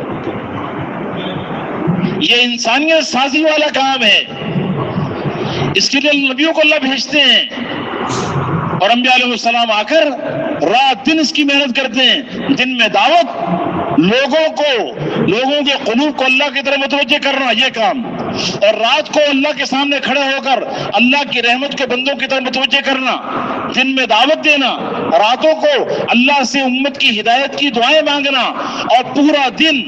یہ انسانیت سازی والا کام ہے، اس کے لیے نبیوں کو اللہ بھیجتے ہیں اور انبیاء علیہ السلام آ کر رات دن اس کی محنت کرتے ہیں. دن میں دعوت، لوگوں کے قلوب کو اللہ کی طرف متوجہ کرنا، یہ کام، اور رات کو اللہ کے سامنے کھڑے ہو کر اللہ کی رحمت کے بندوں کی طرف متوجہ کرنا. دن میں دعوت دینا، راتوں کو اللہ سے امت کی ہدایت کی دعائیں مانگنا، اور پورا دن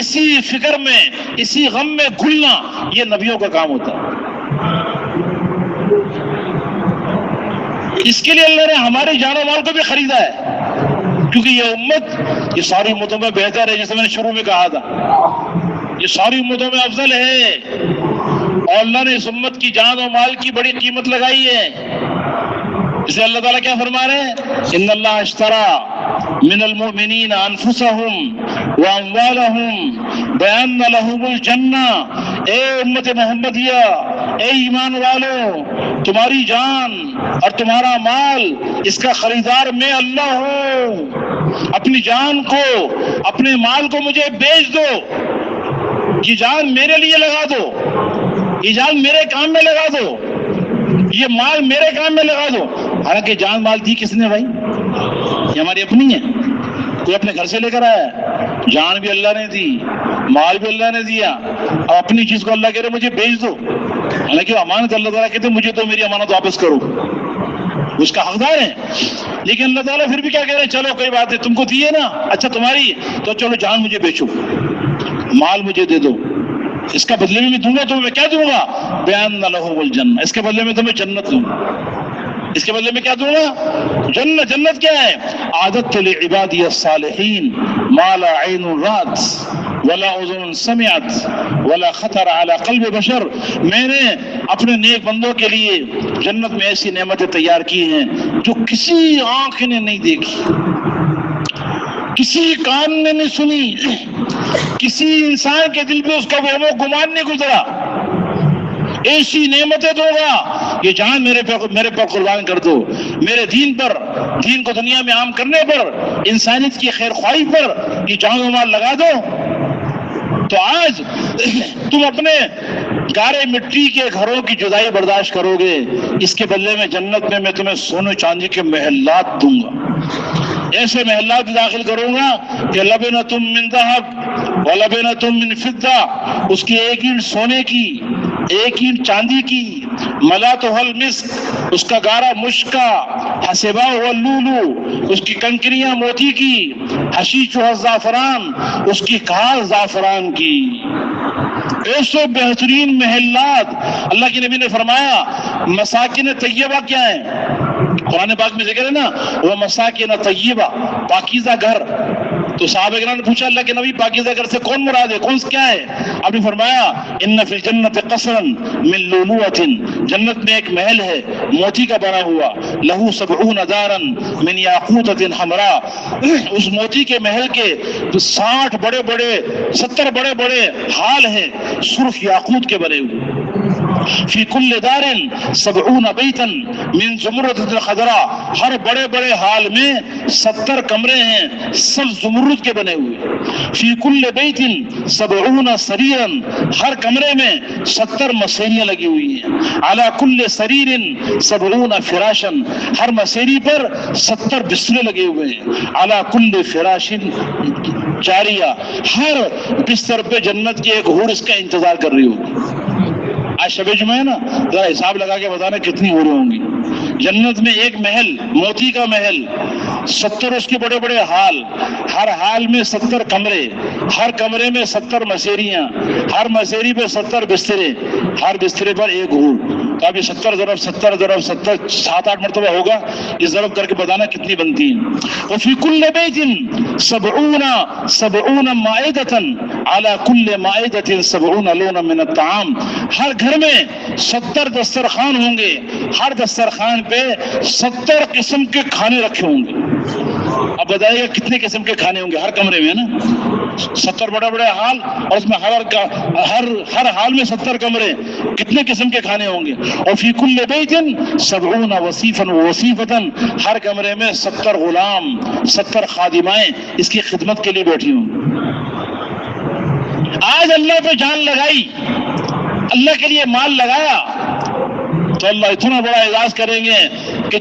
اسی فکر میں، اسی غم میں گھلنا، یہ نبیوں کا کام ہوتا ہے. اس کے لیے اللہ نے ہماری جان و مال کو بھی خریدا ہے، کیونکہ یہ امت یہ ساری امتوں میں بہتر ہے. جیسے میں نے شروع میں کہا تھا، یہ ساری امتوں میں افضل ہے، اور اللہ نے اس امت کی جان و مال کی بڑی قیمت لگائی ہے. اسے اللہ تعالیٰ کیا فرما رہے ہیں؟ ان اللہ اشترى من المؤمنین انفسهم واموالهم بان لهم الجنہ. اے امت محمدیہ، اے ایمان والو، تمہاری جان اور تمہارا مال اس کا خریدار میں اللہ ہوں. اپنی جان کو، اپنے مال کو مجھے بیچ دو، یہ جان میرے لیے لگا دو، یہ جان میرے کام میں لگا دو، یہ مال میرے کام میں لگا دو. حالانکہ جان مال دی کس نے بھائی؟ یہ ہماری اپنی ہے، کوئی اپنے گھر سے لے کر آیا ہے. جان بھی اللہ نے دی، مال بھی اللہ نے دیا، اور اپنی چیز کو اللہ کہہ رہے مجھے بیچ دو. حالانکہ امانت اللہ تعالیٰ کہتے مجھے تو میری امانت واپس کرو، اس کا حقدار ہے. لیکن اللہ تعالیٰ پھر بھی کیا کہہ رہے ہیں؟ چلو کوئی بات ہے، تم کو دیے نا، اچھا تمہاری تو چلو جان مجھے بیچو، مال مجھے دے دو، اس کا بدلے میں دوں گا. تمہیں میں کیا دوں گا؟ بیان لہم الجنہ، اس کے بدلے میں تمہیں جنت دوں گا. اس کے بدلے میں کیا دوں گا؟ جنت. جنت کیا ہے؟ اعددت لعبادی الصالحین ما لا عین رات ولا اذن سمعت ولا خطر على قلب بشر. میں نے اپنے نیک بندوں کے لیے جنت میں ایسی نعمتیں تیار کی ہیں جو کسی آنکھ نے نہیں دیکھی، کسی کان نے نہیں سنی، کسی انسان کے دل پہ اس کا وہم و گمان نہیں گزرا. ایسی نعمتیں دو گا، یہ جان میرے پر قربان کر دو، میرے دین پر، دین کو دنیا میں عام کرنے پر، انسانیت کی خیر خواہی پر یہ جان و مال لگا دو. تو آج تم اپنے گارے مٹی کے گھروں کی جدائی برداشت کرو گے، اس کے بدلے میں جنت میں تمہیں سونے چاندی کے محلات دوں گا. ایسے محلات داخل کروں گا کہ لبنتم من ذہب ولبنتم من فضہ، اس کی ایک اینٹ سونے کی، ایک اینٹ چاندی کی، ملاتھا المسک، اس کا گارا مشک کا، حسبہ اللؤلؤ، اس کی کنکریاں موتی کی، حشیشہ الزعفران، اس کی کھال زعفران کی. ایسے بہترین محلات. اللہ کے نبی نے فرمایا مساکن طیبہ کیا ہیں؟ قرآن پاک میں ذکر ہے نا، وہ مساکن طیبہ، پاکیزہ گھر. تو صحابہ کرام نے پوچھا اللہ کے نبی پاکیزہ گھر سے کون مراد ہے، کون کیا ہے؟ آپ نے فرمایا ان فی الجنت قصرا من لؤلؤۃ، جنت میں ایک محل ہے موتی کا بنا ہوا، لہو 70 دارا من یاقوتۃ حمراء، اس موتی کے محل کے 70 بڑے بڑے ہال ہیں سرخ یاقوت کے بنے ہوئے. فی کل دار 70 بیتا من زمرد خضراء، ہر بڑے بڑے ہال میں 70 کمرے ہیں سب زمرد کے بنے ہوئے. فی کل بیت 70 سریرا، ہر کمرے میں 70 مسیریاں لگی ہوئی ہیں. علی کل سریر 70 فراشا، ہر مسیری پر 70 بسترے لگے ہوئے ہیں. علی کل فراش جاریہ، ہر بستر پہ جنت کی ایک حور اس کا انتظار کر رہی ہوگی. آج شب جمعہ ہے نا، ذرا حساب لگا کے بتانا کتنی حوریں ہوں گی. جنت میں ایک محل، موتی کا محل، 70 اس کے بڑے بڑے ہال، ہر ہال میں 70 کمرے، ہر کمرے میں 70 مسیریاں، ہر مسیری پہ 70 بسترے، ہر بسترے پر ایک حور. تو ابھی 70 ضرب 7-8 مرتبہ ہوگا، اس ضرب کر کے بتانا کتنی بنتی ہیں. وفی کل بیت 70 مائدۃ علی کل مائدۃ 70 لونا من الطعام، ہر گھر میں 70 دسترخوان ہوں گے، ہر دسترخوان پہ 70 قسم کے کھانے رکھے ہوں گے. اب بتائیے گا کتنے قسم کے کھانے ہوں گے ہر کمرے میں نا، 70 بڑے بڑے ہال، اور اس میں ہر حال میں 70 کمرے، کتنے قسم کے کھانے ہوں گے. اور فی کل بیت 70 وصیفا ووصیفۃ، ہر کمرے میں 70 غلام، 70 خادمائیں اس کی خدمت کے لیے بیٹھی ہوں. آج اللہ پہ جان لگائی، اللہ کے لیے مال لگایا، تو اللہ اتنا بڑا اعزاز کریں گے کہ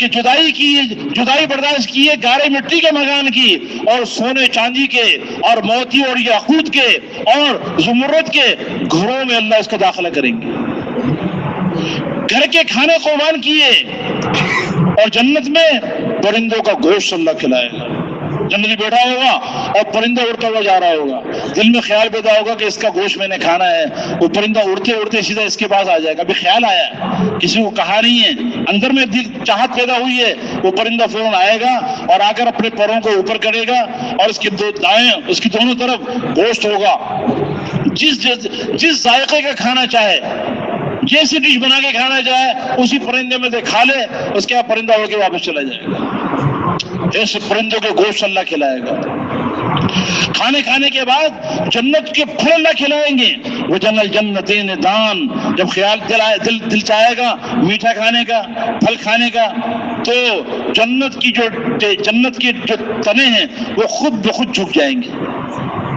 جدائی برداشت کی ہے گارے مٹی کے مکان کی اور سونے چاندی کے اور موتی اور یاقوت کے اور زمرد کے گھروں میں اللہ اس کا داخلہ کریں گے. گھر کے کھانے قربان کیے اور جنت میں پرندوں کا گوشت اللہ کھلائے گا. جنتی بیٹھا ہوگا اور پرندہ اڑتا ہوا جا رہا ہوگا, دل میں خیال پیدا ہوگا کہ اس کا گوشت میں نے کھانا ہے. وہ پرندہ اڑتے اڑتے سیدھا اس کے پاس آ جائے گا. ابھی خیال آیا, کسی کو کہا نہیں ہے, اندر میں دل چاہت پیدا ہوئی ہے. وہ پرندہ فوراً آئے گا اور آ کر اپنے پروں کو اوپر کرے گا اور اس کی دائیں اس کی دونوں طرف گوشت ہوگا. جس ذائقے کا کھانا چاہے, جیسی ڈش بنا کے کھانا چاہے اسی پرندے میں سے کھا لے, اس کے بعد پرندہ اڑ کے واپس چلا جائے گا. ایسے پرندوں کے گوشت اللہ کھلائے گا. کھانے کے بعد جنت کے پھل اللہ کھلائیں گے. وہ جنتین دان, جب خیال دل چاہے گا میٹھا کھانے کا, پھل کھانے کا, تو جنت کے جو تنے ہیں وہ خود بخود جھک جائیں گے.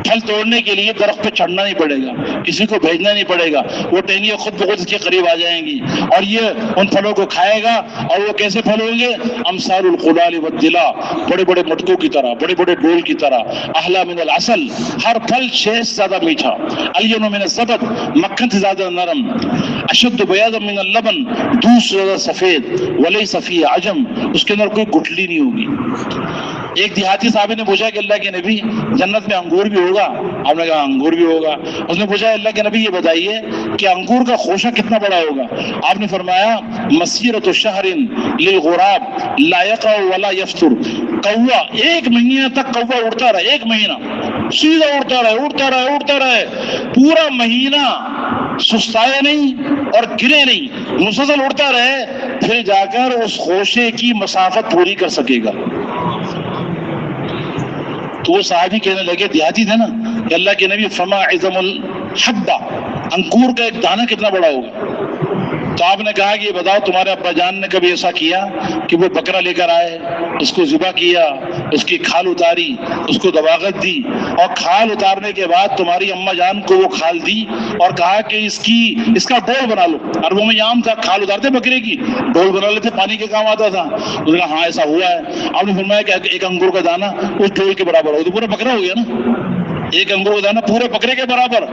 پھل توڑنے کے لیے درخت پہ چڑھنا نہیں پڑے گا, کسی کو بھیجنا نہیں پڑے گا, وہ ٹہنیاں خود بخود اس کے قریب آ جائیں گی اور یہ ان پھلوں کو کھائے گا. اور وہ کیسے پھل ہوں گے؟ امثال القلال والدلا, بڑے بڑے مٹکوں کی طرح, بڑے بڑے ڈول کی طرح. احلی من العسل, ہر پھل شہد سے زیادہ میٹھا. الین من الزبد, مکھن سے زیادہ نرم. اشد بیاضا من اللبن, دودھ سے زیادہ سفید. ولیس فیہ عجم, اس کے اندر کوئی گٹھلی نہیں ہوگی. ایک دیہاتی صاحب نے پوچھا کہ اللہ کے نبی جنت میں انگور بھی ہوگا؟ آپ نے کہا انگور بھی ہوگا. اس نے پوچھا اللہ کے نبی یہ بتائیے کہ انگور کا خوشہ کتنا بڑا ہوگا؟ آپ نے فرمایا مسیرۃ شہر للغراب لا یقع ولا یفتر. کوا ایک مہینہ تک کوا اڑتا رہے, ایک مہینہ سیدھا اڑتا رہے پورا مہینہ, سستائے نہیں اور گرے نہیں, مسلسل اڑتا رہے, پھر جا کر اس خوشے کی مسافت پوری کر سکے گا. تو وہ صحابی کہنے لگے, دیہاتی تھے نا, کہ اللہ کے نبی فما عظم الحبہ, انگور کا ایک دانہ کتنا بڑا ہوگا؟ تو آپ نے کہا کہ یہ بتاؤ تمہارے ابا جان نے کبھی ایسا کیا کہ وہ بکرا لے کر آئے, اس کو ذبح کیا, اس کی کھال اتاری, اس کو دواغت دی, اور کھال اتارنے کے بعد تمہاری اما جان کو وہ کھال دی اور کہا کہ اس کا ڈول بنا لو. عربوں میں عام تھا, کھال اتارتے بکرے کی, ڈول بنا لیتے, پانی کے کام آتا تھا. اس نے کہا ہاں ایسا ہوا ہے. آپ نے فرمایا کہ ایک انگور کا دانہ اس ڈول کے برابر ہو, تو پورا بکرا ہو گیا نا, ایک انگور کا دانہ پورے بکرے کے برابر.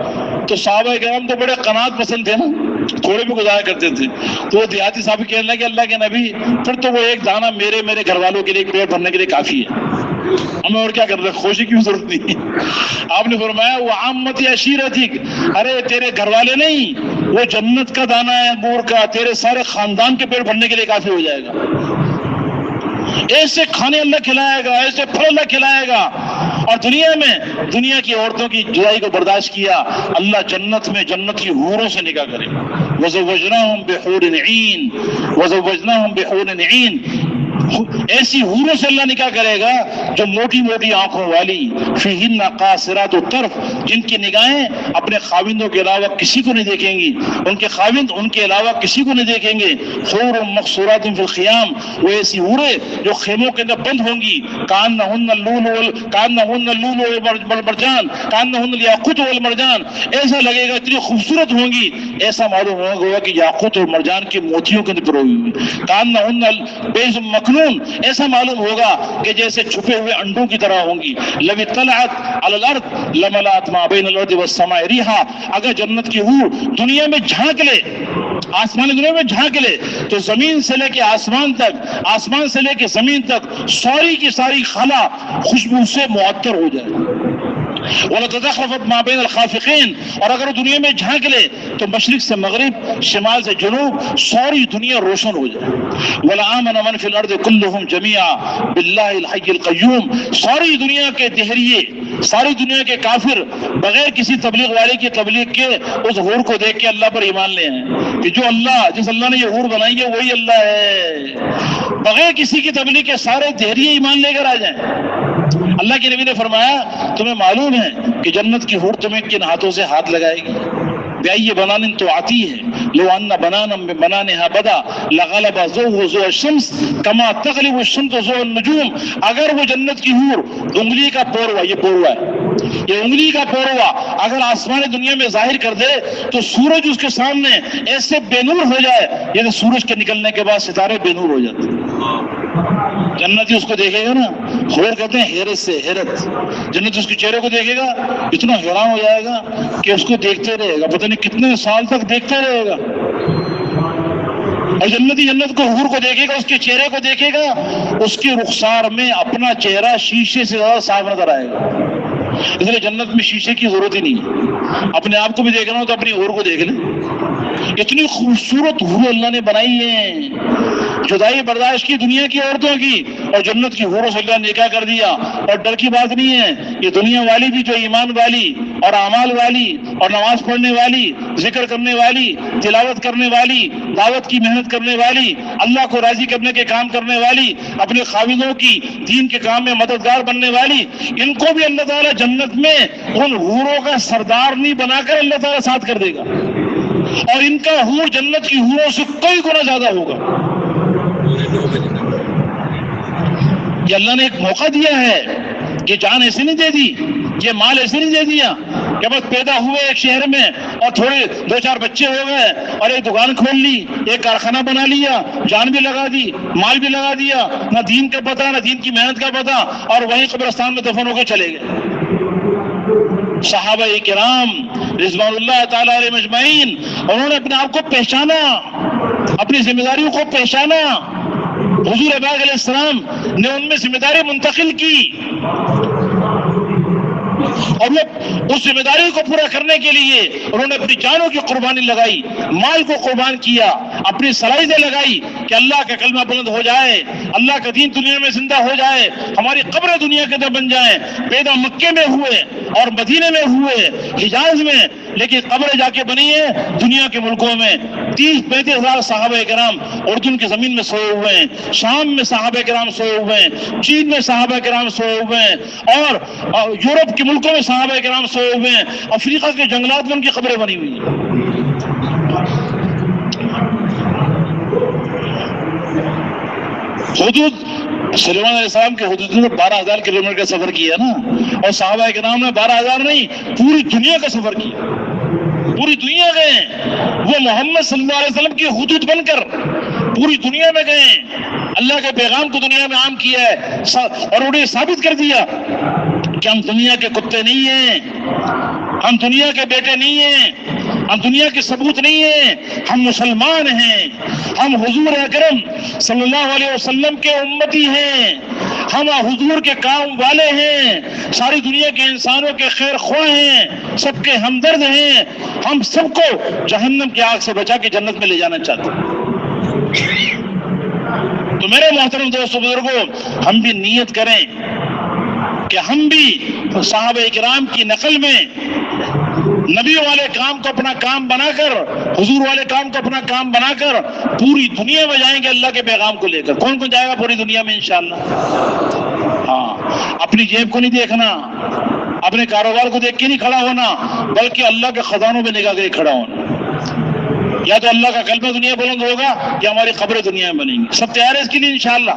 تو صحابہ کرام تو بڑے قناعت پسند تھے نا, تھوڑے بھی گزارا کرتے تھے. تو وہ دیہاتی صاحب کہنے لگے اللہ کے نبی پھر تو وہ ایک دانہ میرے گھر والوں کے لیے, پیٹ بھرنے کے لیے کافی ہے, ہمیں اور کیا کر رہے, خوشی کی ضرورت نہیں. آپ نے فرمایا وہ عامت عشیرتک, ارے تیرے گھر والے نہیں, وہ جنت کا دانہ ہے انگور کا, تیرے سارے خاندان کے پیٹ بھرنے کے لیے کافی ہو جائے گا. ایسے کھانے اللہ کھلائے گا, ایسے پھل اللہ کھلائے گا. اور دنیا کی عورتوں کی جدائی کو برداشت کیا, اللہ جنت میں جنت کی حوروں سے نکاح کرے گا. وزوجناہم بحور عین, ایسی حوروں سے اللہ نکاح کرے گا جو موٹی موٹی آنکھوں والی, فیہن قاصرات الطرف, جن کی نگاہیں اپنے خاوندوں کے علاوہ کسی کو نہیں دیکھیں گی, ان کے خاوند ان کے علاوہ کسی کو نہیں دیکھیں گے. حور مقصورات فی الخیام, وہ ایسی حوریں جو خیموں کے اندر بند ہوں گی. کانہن اللؤلؤ والمرجان, کانہن الیاقوت والمرجان, ایسا لگے گا اتنی خوبصورت ہوں گی, ایسا معلوم ہوگا کہ یاقوت اور مرجان کی موتیوں کے اندر پروئی ہوئی. کانہن بیض مکنون, ایسا معلوم ہوگا کہ جیسے چھپے ہوئے انڈوں کی طرح ہوں گی. لو اطلعت علی الارض لملأت ما بین الارض والسماء ریحا, اگر جنت کی حور دنیا میں جھانک لے, آسمان دنیا میں جھانک لے, تو زمین سے لے کے آسمان تک, آسمان سے لے کے زمین تک ساری کی ساری خلا خوشبو سے معطر ہو جائے. وَلَتَتَخَفَتْ مَا بَيْنَ الْخَافِقِينَ, اور اگر دنیا میں جھانک لے تو مشرق سے مغرب, شمال سے جنوب, ساری دنیا روشن ہو جائے. وَلَآمَنَ مَنْ فِي الْأَرْضِ كُلُّهُمْ جَمِيعًا بِاللَّهِ الْحَيِّ الْقَيُّومِ, ساری دنیا کے دہریے, ساری دنیا کے کافر بغیر کسی تبلیغ والے کی تبلیغ کے اس حور کو دیکھ کے اللہ پر ایمان لے ہیں کہ جو اللہ, جس اللہ نے یہ حور بنائی ہے وہی اللہ ہے. بغیر کسی کی تبلیغ کے سارے دہریے ایمان لے کر آ جائیں. اللہ کے نبی نے فرمایا تمہیں معلوم ہے کہ جنت کی حور تمہیں کن ہاتھوں سے ہاتھ لگائے گی؟ بأي بنان تعطيه لو أن بنانا من بنانها بدا لغلب ضوء ضوء الشمس كما تغلب الشمس ضوء النجوم. اگر وہ جنت کی حور انگلی کا پوروا، یہ پوروا ہے، یہ انگلی کا پوروا اگر آسمان دنیا میں ظاہر کر دے تو سورج اس کے سامنے ایسے بے نور ہو جائے، یہ سورج کے نکلنے کے بعد ستارے بے نور ہو جاتے ہیں. جنتی اس کو دیکھے گا نا، حور کہتے ہیں حیرت سے، حیرت. جنتی اس کے چہرے کو دیکھے گا اتنا حیران ہو جائے گا کہ اس کو دیکھتے رہے گا، پتہ نہیں کتنے سال تک دیکھتے رہے گا. اور جنتی جنت کو، حور کو دیکھے گا، اس کے چہرے کو دیکھے گا، اس کے رخسار میں اپنا چہرہ شیشے سے زیادہ صاف نظر آئے گا. اس لیے جنت میں شیشے کی ضرورت ہی نہیں ہے. اپنے آپ کو بھی دیکھنا ہو تو اپنی حور کو دیکھ لیں. اتنی خوبصورت حور اللہ نے بنائی ہیں، جدائی برداشت کی دنیا کی عورتوں کی، اور جنت کی حوروں سے اللہ نے نکاح کر دیا. اور ڈر کی بات نہیں ہے، یہ دنیا والی بھی جو ایمان والی اور اعمال والی اور نماز پڑھنے والی، ذکر کرنے والی، تلاوت کرنے والی، دعوت کی محنت کرنے والی، اللہ کو راضی کرنے کے کام کرنے والی، اپنے خاوندوں کی دین کے کام میں مددگار بننے والی، ان کو بھی اللہ تعالیٰ جنت میں ان حوروں کا سردار نہیں بنا کر اللہ تعالیٰ ساتھ کر دے گا، اور ان کا حور جنت کی حوروں سے کئی گنا زیادہ ہوگا. یہ اللہ نے ایک موقع دیا ہے، یہ جان ایسے نہیں دے دی، یہ مال ایسے نہیں دے دیا کہ بس پیدا ہوئے ایک شہر میں اور تھوڑے 2-4 بچے ہو گئے اور ایک دکان کھول لی، ایک کارخانہ بنا لیا، جان بھی لگا دی، مال بھی لگا دیا، نہ دین کا پتہ نہ دین کی محنت کا پتہ، اور وہیں قبرستان میں دفن ہو کے چلے گئے. صحابہ کرام رضوان اللہ تعالی علیہ مجمعین، انہوں نے اپنے آپ کو پہچانا، اپنی ذمہ داریوں کو پہچانا. حضور پاک علیہ السلام نے ان میں ذمہ داری منتقل کی، اور وہ اس ذمہ داری کو پورا کرنے کے لیے انہوں نے اپنی جانوں کی قربانی لگائی، مال کو قربان کیا، اپنی صلاحیتیں لگائی کہ اللہ کا کلمہ بلند ہو جائے، اللہ کا دین دنیا میں زندہ ہو جائے، ہماری قبر دنیا کے اندر بن جائیں. پیدا مکے میں ہوئے اور مدینے میں ہوئے، حجاز میں، لیکن قبر جا کے بنی ہے دنیا کے ملکوں میں. 30-35 ہزار صحابہ کرام اردن کی زمین میں سوئے ہوئے ہیں، شام میں صحابہ کرام سوئے ہوئے ہیں، چین میں صحابہ کرام سوئے ہوئے ہیں، اور یورپ کے ملکوں میں صحابہ کرام سوئے ہوئے ہیں، افریقہ کے جنگلات میں ان کی قبریں بنی ہوئی ہیں. حدود سلیمان علیہ السلام کے حدود میں 12,000 کلومیٹر کا سفر کیا نا، اور صحابہ کرام نے 12,000 نہیں، پوری دنیا کا سفر کیا، پوری دنیا گئے. وہ محمد صلی اللہ علیہ وسلم کی حدود بن کر پوری دنیا میں گئے، اللہ کے پیغام کو دنیا میں عام کیا ہے، اور انہیں ثابت کر دیا کہ ہم دنیا کے کتے نہیں ہیں، ہم دنیا کے بیٹے نہیں ہیں، ہم دنیا کے ثبوت نہیں ہیں، ہم مسلمان ہیں، ہم حضور اکرم صلی اللہ علیہ وسلم کے امتی ہیں، ہم حضور کے کام والے ہیں، ساری دنیا کے انسانوں کے خیر خواہ ہیں، سب کے ہمدرد ہیں، ہم سب کو جہنم کی آگ سے بچا کے جنت میں لے جانا چاہتے ہیں. تو میرے محترم دوستو بزرگوں، ہم بھی نیت کریں کہ ہم بھی صحابہ کرام کی نقل میں نبی والے کام کو اپنا کام بنا کر، حضور والے کام کو اپنا کام بنا کر پوری دنیا میں جائیں گے اللہ کے پیغام کو لے کر. کون کون جائے گا پوری دنیا میں انشاءاللہ؟ ہاں، اپنی جیب کو نہیں دیکھنا، اپنے کاروبار کو دیکھ کے نہیں کھڑا ہونا، بلکہ اللہ کے خزانوں میں نگاہ کے کھڑا ہونا. یا تو اللہ کا کلمہ دنیا بلند ہوگا یا ہماری قبریں دنیا میں بنیں گی. سب تیار ہے اس کے لیے انشاءاللہ؟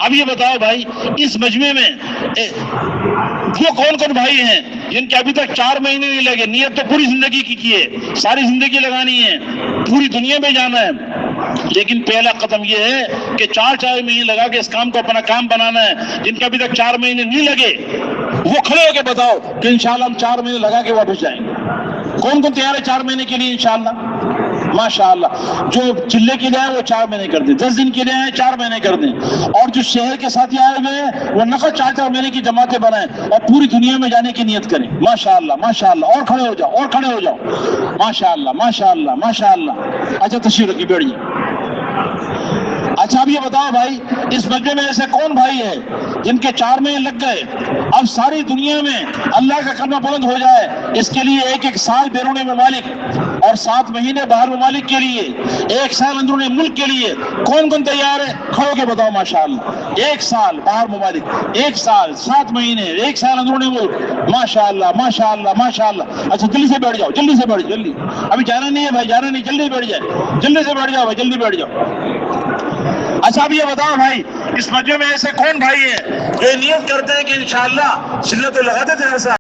اب یہ بتاؤ بھائی، اس مجمع میں وہ کون کون بھائی ہیں جن کے ابھی تک 4 مہینے نہیں لگے؟ نیت تو پوری زندگی کی ہے، ساری زندگی لگانی ہے، پوری دنیا میں جانا ہے، لیکن پہلا قدم یہ ہے کہ 4 مہینے لگا کے اس کام کو اپنا کام بنانا ہے. جن کے ابھی تک 4 مہینے نہیں لگے وہ کھڑے ہو کے بتاؤ کہ انشاءاللہ ہم 4 مہینے لگا کے واپس جائیں گے. کون کون تیار ہے 4 مہینے کے لیے انشاءاللہ؟ ماشاءاللہ. جو چلے کے لیے آئے وہ 4 مہینے کر دیں، 10 دن کے لیے آئے 4 مہینے کر دیں، اور جو شہر کے ساتھ آئے ہوئے ہیں وہ نقد 4 مہینے کی جماعتیں بنائیں اور پوری دنیا میں جانے کی نیت کریں. ماشاءاللہ ماشاءاللہ. اور کھڑے ہو جاؤ، اور کھڑے ہو جاؤ. ماشاءاللہ ماشاءاللہ ماشاءاللہ. اچھا تشریف رکھیے، بیٹھیے. اچھا اب یہ بتاؤ بھائی، اس مجمع میں ایسے کون بھائی ہے جن کے 4 مہینے لگ گئے، اب ساری دنیا میں اللہ کا کلمہ بلند ہو جائے، اس کے لیے 1 سال بیرون ممالک اور 7 مہینے باہر ممالک کے لیے، 1 سال اندرون ملک کے لیے کون کون تیار ہے؟ کھڑو کے بتاؤ ماشاءاللہ۔ 1 سال باہر ممالک، 1 سال 7 مہینے، 1 سال اندرون ملک، ماشاءاللہ ماشاءاللہ ماشاءاللہ۔ اچھا جلدی سے بیٹھ جاؤ، جلدی سے بیٹھ جاؤ، جلدی، ابھی جانا نہیں ہے بھائی، جانا نہیں، جلدی بیٹھ جائے، جلدی سے بیٹھ جاؤ بھائی، جلدی بیٹھ جاؤ۔ اچھا اب یہ بتاؤ بھائی، اس مجمع میں ایسے کون بھائی ہیں جو نیت کرتے ہیں کہ انشاءاللہ سلت العادت ہے ایسا